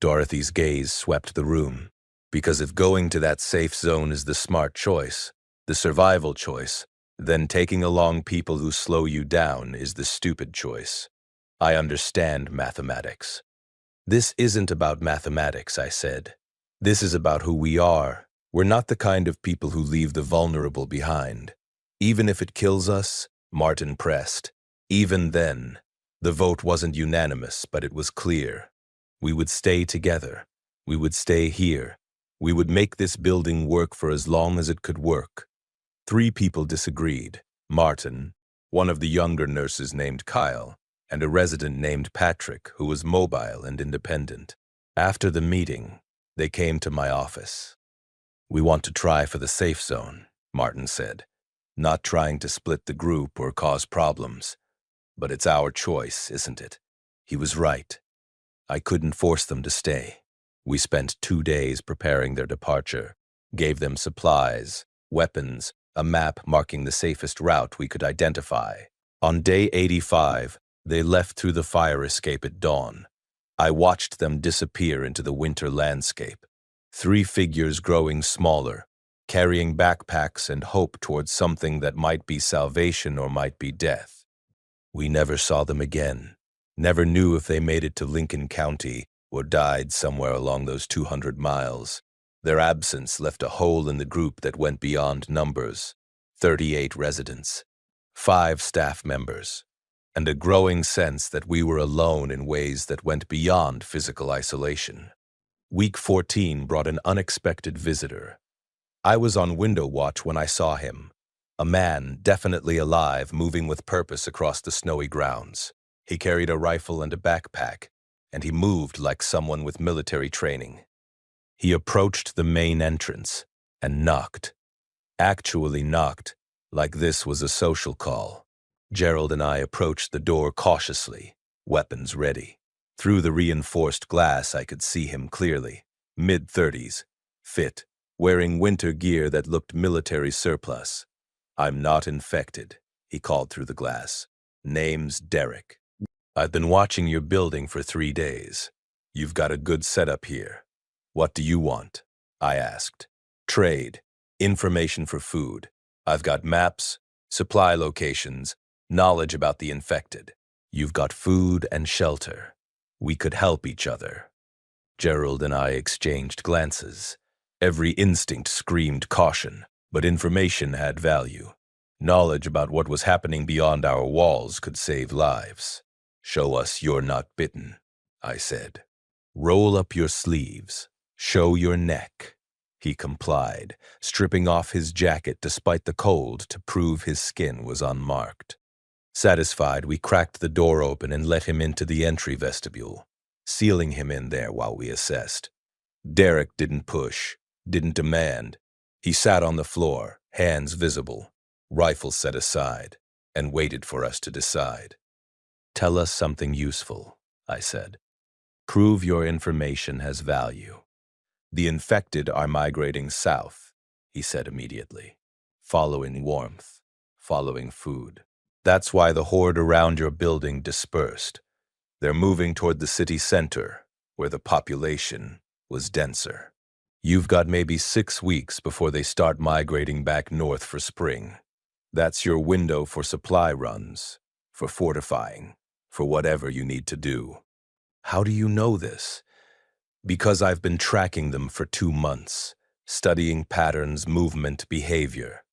Dorothy's gaze swept the room. Because if going to that safe zone is the smart choice, the survival choice, then taking along people who slow you down is the stupid choice. I understand mathematics. This isn't about mathematics, I said. This is about who we are. We're not the kind of people who leave the vulnerable behind. Even if it kills us, Martin pressed. Even then, the vote wasn't unanimous, but it was clear. We would stay together. We would stay here. We would make this building work for as long as it could work. 3 people disagreed. Martin, one of the younger nurses named Kyle, and a resident named Patrick, who was mobile and independent. After the meeting, they came to my office. We want to try for the safe zone, Martin said, not trying to split the group or cause problems. But it's our choice, isn't it? He was right. I couldn't force them to stay. We spent 2 days preparing their departure, gave them supplies, weapons, a map marking the safest route we could identify. On day 85, they left through the fire escape at dawn. I watched them disappear into the winter landscape. 3 figures growing smaller, carrying backpacks and hope towards something that might be salvation or might be death. We never saw them again, never knew if they made it to Lincoln County or died somewhere along those 200 miles. Their absence left a hole in the group that went beyond numbers. 38 residents, 5 staff members, and a growing sense that we were alone in ways that went beyond physical isolation. Week 14 brought an unexpected visitor. I was on window watch when I saw him. A man, definitely alive, moving with purpose across the snowy grounds. He carried a rifle and a backpack, and he moved like someone with military training. He approached the main entrance, and knocked. Actually knocked, like this was a social call. Gerald and I approached the door cautiously, weapons ready. Through the reinforced glass, I could see him clearly. Mid-30s, fit, wearing winter gear that looked military surplus. "I'm not infected," he called through the glass. "Name's Derek. I've been watching your building for 3 days. You've got a good setup here. What do you want?" I asked. "Trade, information for food. I've got maps, supply locations, knowledge about the infected. You've got food and shelter. We could help each other." Gerald and I exchanged glances. Every instinct screamed caution, but information had value. Knowledge about what was happening beyond our walls could save lives. "Show us you're not bitten," I said. "Roll up your sleeves. Show your neck." He complied, stripping off his jacket despite the cold to prove his skin was unmarked. Satisfied, we cracked the door open and let him into the entry vestibule, sealing him in there while we assessed. Derek didn't push, didn't demand. He sat on the floor, hands visible, rifle set aside, and waited for us to decide. "Tell us something useful," I said. "Prove your information has value." "The infected are migrating south," he said immediately, following warmth, following food. "That's why the horde around your building dispersed. They're moving toward the city center, where the population was denser. You've got maybe 6 weeks before they start migrating back north for spring. That's your window for supply runs, for fortifying, for whatever you need to do." "How do you know this?" "Because I've been tracking them for 2 months, studying patterns, movement, behavior.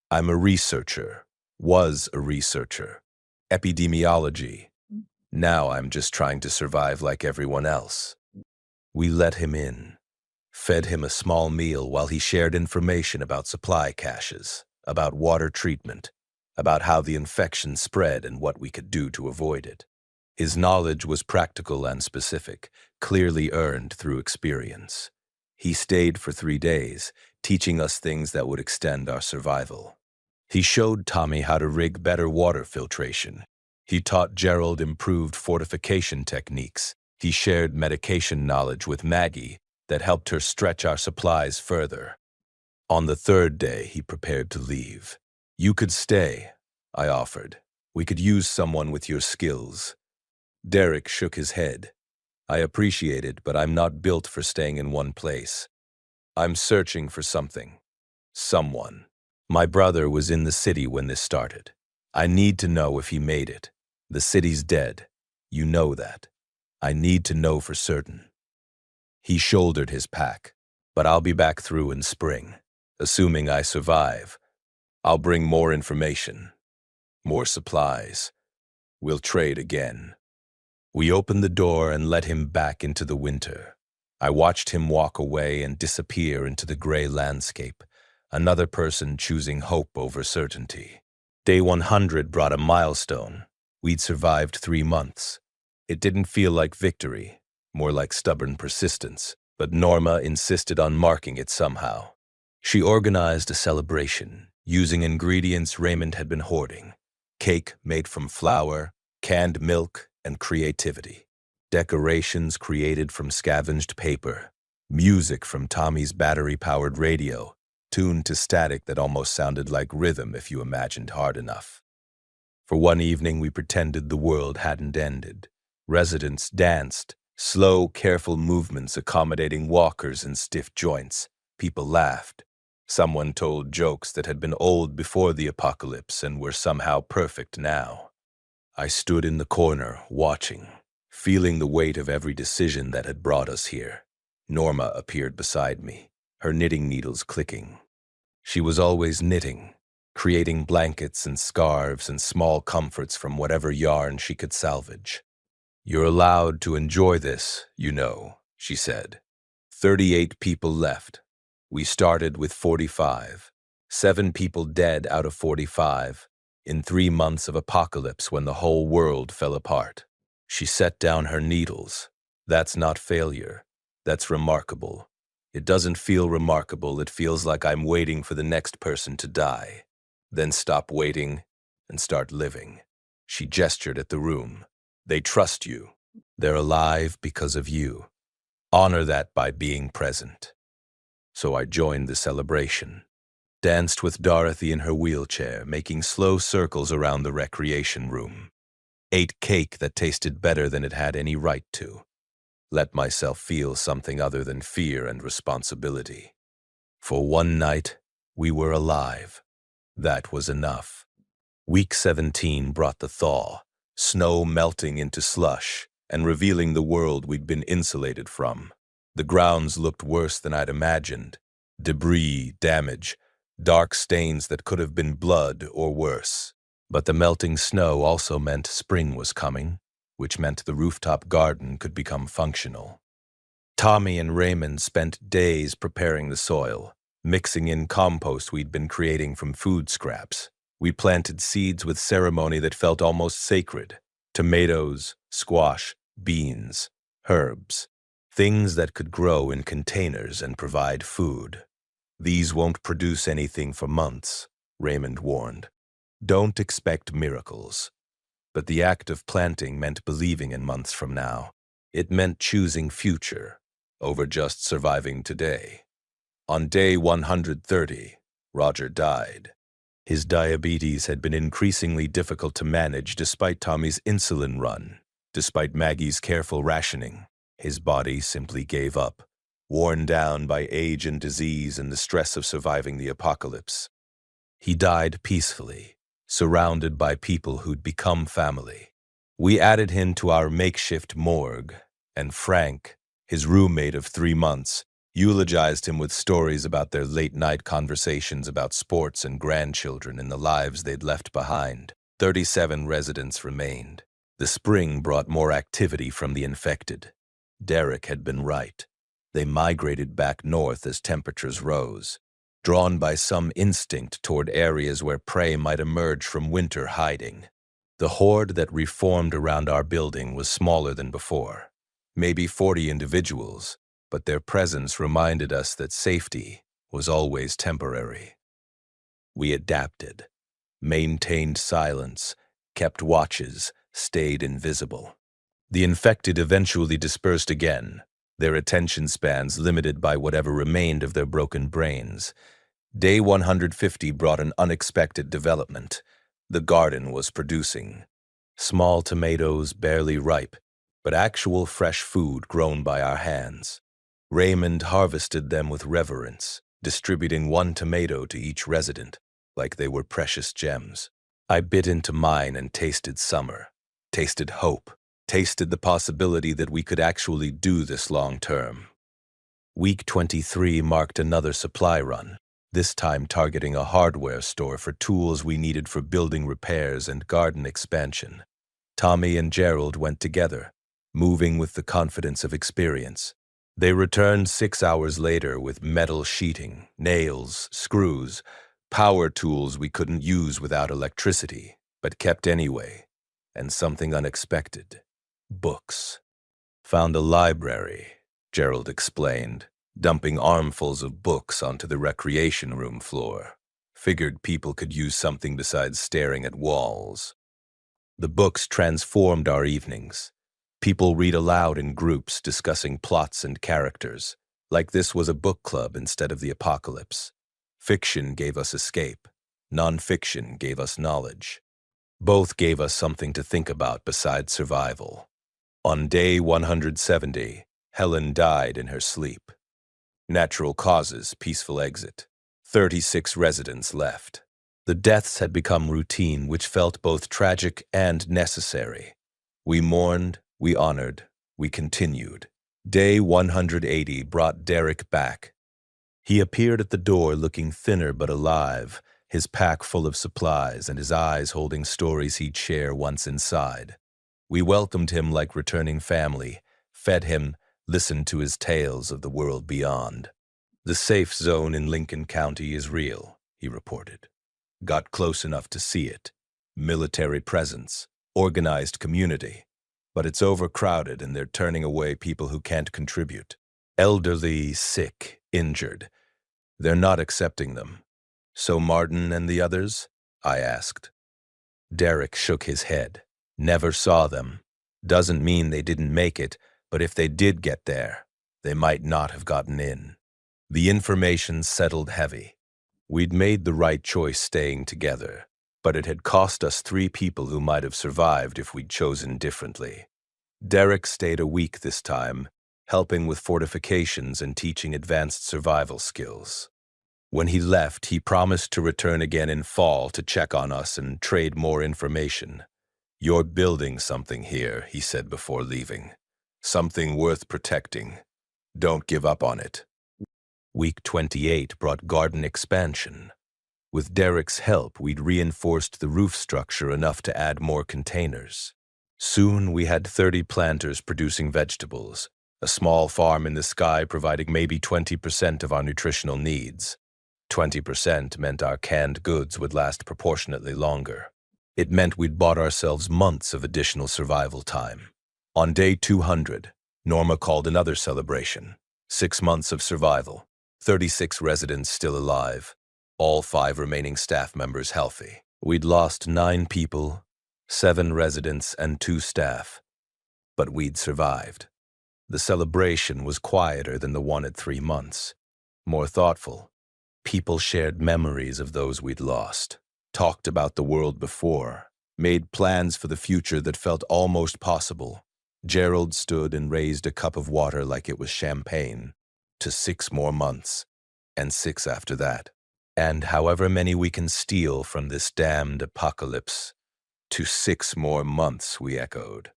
I'm a researcher, was a researcher. Epidemiology. Now I'm just trying to survive like everyone else." We let him in, fed him a small meal while he shared information about supply caches, about water treatment, about how the infection spread and what we could do to avoid it. His knowledge was practical and specific, clearly earned through experience. He stayed for 3 days, teaching us things that would extend our survival. He showed Tommy how to rig better water filtration. He taught Gerald improved fortification techniques. He shared medication knowledge with Maggie that helped her stretch our supplies further. On the 3rd day, he prepared to leave. "You could stay," I offered. "We could use someone with your skills." Derek shook his head. "I appreciate it, but I'm not built for staying in one place. I'm searching for something. Someone. My brother was in the city when this started. I need to know if he made it. The city's dead. You know that. I need to know for certain." He shouldered his pack. "But I'll be back through in spring. Assuming I survive. I'll bring more information. More supplies. We'll trade again." We opened the door and let him back into the winter. I watched him walk away and disappear into the gray landscape, another person choosing hope over certainty. Day 100 brought a milestone. We'd survived 3 months. It didn't feel like victory, more like stubborn persistence, but Norma insisted on marking it somehow. She organized a celebration, using ingredients Raymond had been hoarding: cake made from flour, canned milk, and creativity. Decorations created from scavenged paper. Music from Tommy's battery-powered radio, tuned to static that almost sounded like rhythm if you imagined hard enough. For one evening, we pretended the world hadn't ended. Residents danced, slow, careful movements accommodating walkers and stiff joints. People laughed. Someone told jokes that had been old before the apocalypse and were somehow perfect now. I stood in the corner, watching, feeling the weight of every decision that had brought us here. Norma appeared beside me, her knitting needles clicking. She was always knitting, creating blankets and scarves and small comforts from whatever yarn she could salvage. "You're allowed to enjoy this, you know," she said. 38 people left. We started with 45. 7 people dead out of 45. In 3 months of apocalypse when the whole world fell apart. She set down her needles. "That's not failure. That's remarkable. It doesn't feel remarkable. It feels like I'm waiting for the next person to die. Then stop waiting and start living. She gestured at the room. They trust you. They're alive because of you. Honor that by being present. So I joined the celebration. Danced with Dorothy in her wheelchair, making slow circles around the recreation room. Ate cake that tasted better than it had any right to. Let myself feel something other than fear and responsibility. For one night, we were alive. That was enough. Week 17 brought the thaw, snow melting into slush and revealing the world we'd been insulated from. The grounds looked worse than I'd imagined. Debris, damage, dark stains that could have been blood or worse. But the melting snow also meant spring was coming, which meant the rooftop garden could become functional. Tommy and Raymond spent days preparing the soil, mixing in compost we'd been creating from food scraps. We planted seeds with ceremony that felt almost sacred. Tomatoes, squash, beans, herbs, things that could grow in containers and provide food. These won't produce anything for months, Raymond warned. Don't expect miracles. But the act of planting meant believing in months from now. It meant choosing future over just surviving today. On day 130, Roger died. His diabetes had been increasingly difficult to manage despite Tommy's insulin run, despite Maggie's careful rationing. His body simply gave up, worn down by age and disease and the stress of surviving the apocalypse. He died peacefully, surrounded by people who'd become family. We added him to our makeshift morgue, and Frank, his roommate of 3 months, eulogized him with stories about their late-night conversations about sports and grandchildren and the lives they'd left behind. 37 residents remained. The spring brought more activity from the infected. Derek had been right. They migrated back north as temperatures rose, drawn by some instinct toward areas where prey might emerge from winter hiding. The horde that reformed around our building was smaller than before, maybe 40 individuals, but their presence reminded us that safety was always temporary. We adapted, maintained silence, kept watches, stayed invisible. The infected eventually dispersed again, their attention spans limited by whatever remained of their broken brains. Day 150 brought an unexpected development. The garden was producing. Small tomatoes, barely ripe, but actual fresh food grown by our hands. Raymond harvested them with reverence, distributing 1 tomato to each resident, like they were precious gems. I bit into mine and tasted summer, tasted hope, tasted the possibility that we could actually do this long term. Week 23 marked another supply run, this time targeting a hardware store for tools we needed for building repairs and garden expansion. Tommy and Gerald went together, moving with the confidence of experience. They returned 6 hours later with metal sheeting, nails, screws, power tools we couldn't use without electricity, but kept anyway, and something unexpected. Books. Found a library, Gerald explained, dumping armfuls of books onto the recreation room floor. Figured people could use something besides staring at walls. The books transformed our evenings. People read aloud in groups, discussing plots and characters, like this was a book club instead of the apocalypse. Fiction gave us escape. Non-fiction gave us knowledge. Both gave us something to think about besides survival. On day 170, Helen died in her sleep. Natural causes, peaceful exit. 36 residents left. The deaths had become routine, which felt both tragic and necessary. We mourned, we honored, we continued. Day 180 brought Derek back. He appeared at the door looking thinner but alive, his pack full of supplies and his eyes holding stories he'd share once inside. We welcomed him like returning family, fed him, listened to his tales of the world beyond. The safe zone in Lincoln County is real, he reported. Got close enough to see it. Military presence, organized community. But it's overcrowded and they're turning away people who can't contribute. Elderly, sick, injured. They're not accepting them. So Martin and the others? I asked. Derek shook his head. Never saw them. Doesn't mean they didn't make it, but if they did get there, they might not have gotten in. The information settled heavy. We'd made the right choice staying together, but it had cost us 3 people who might have survived if we'd chosen differently. Derek stayed a week this time, helping with fortifications and teaching advanced survival skills. When he left, he promised to return again in fall to check on us and trade more information. "You're building something here," he said before leaving. "Something worth protecting. Don't give up on it." Week 28 brought garden expansion. With Derek's help, we'd reinforced the roof structure enough to add more containers. Soon we had 30 planters producing vegetables, a small farm in the sky providing maybe 20% of our nutritional needs. 20% meant our canned goods would last proportionately longer. It meant we'd bought ourselves months of additional survival time. On day 200, Norma called another celebration. 6 months of survival, 36 residents still alive, all 5 remaining staff members healthy. We'd lost 9 people, 7 residents and 2 staff, but we'd survived. The celebration was quieter than the one at 3 months, more thoughtful. People shared memories of those we'd lost, talked about the world before, made plans for the future that felt almost possible. Gerald stood and raised a cup of water like it was champagne, to 6 more months, and 6 after that. And however many we can steal from this damned apocalypse, to 6 more months, we echoed.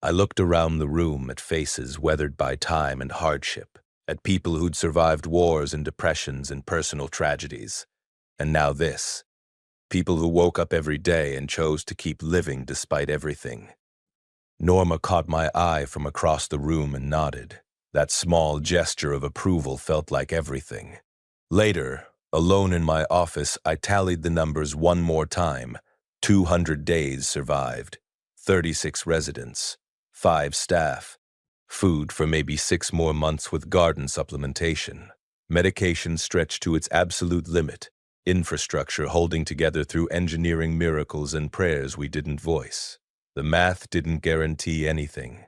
I looked around the room at faces weathered by time and hardship, at people who'd survived wars and depressions and personal tragedies. And now this. People who woke up every day and chose to keep living despite everything. Norma caught my eye from across the room and nodded. That small gesture of approval felt like everything. Later, alone in my office, I tallied the numbers one more time. 200 days survived, 36 residents, 5 staff, food for maybe 6 more months with garden supplementation, medication stretched to its absolute limit, infrastructure holding together through engineering miracles and prayers we didn't voice. The math didn't guarantee anything,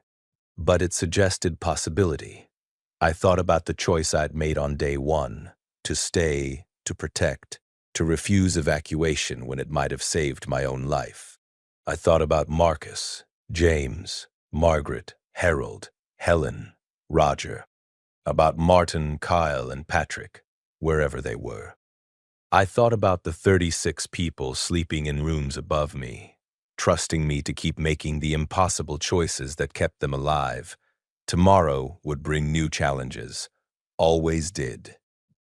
but it suggested possibility. I thought about the choice I'd made on day 1, to stay, to protect, to refuse evacuation when it might have saved my own life. I thought about Marcus, James, Margaret, Harold, Helen, Roger, about Martin, Kyle, and Patrick, wherever they were. I thought about the 36 people sleeping in rooms above me, trusting me to keep making the impossible choices that kept them alive. Tomorrow would bring new challenges, always did.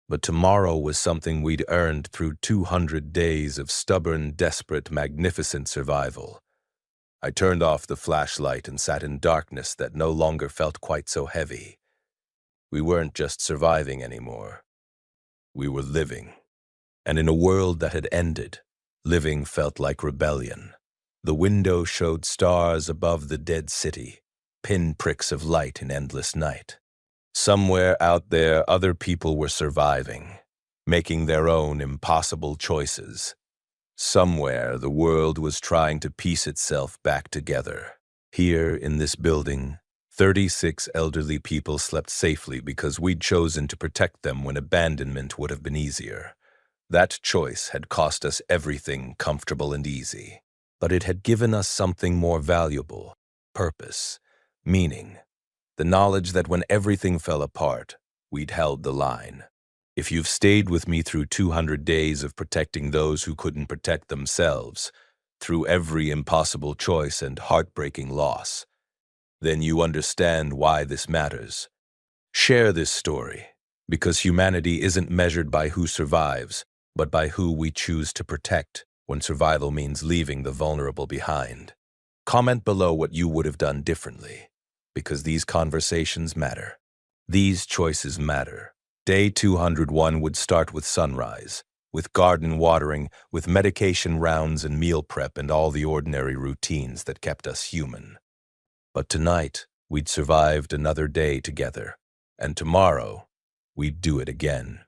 But tomorrow was something we'd earned through 200 days of stubborn, desperate, magnificent survival. I turned off the flashlight and sat in darkness that no longer felt quite so heavy. We weren't just surviving anymore. We were living. And in a world that had ended, living felt like rebellion. The window showed stars above the dead city, pinpricks of light in endless night. Somewhere out there, other people were surviving, making their own impossible choices. Somewhere, the world was trying to piece itself back together. Here, in this building, 36 elderly people slept safely because we'd chosen to protect them when abandonment would have been easier. That choice had cost us everything comfortable and easy, but it had given us something more valuable: purpose, meaning, the knowledge that when everything fell apart, we'd held the line. If you've stayed with me through 200 days of protecting those who couldn't protect themselves, through every impossible choice and heartbreaking loss, then you understand why this matters. Share this story, because humanity isn't measured by who survives, but by who we choose to protect when survival means leaving the vulnerable behind. Comment below what you would have done differently, because these conversations matter. These choices matter. Day 201 would start with sunrise, with garden watering, with medication rounds and meal prep and all the ordinary routines that kept us human. But tonight, we'd survived another day together, and tomorrow we'd do it again.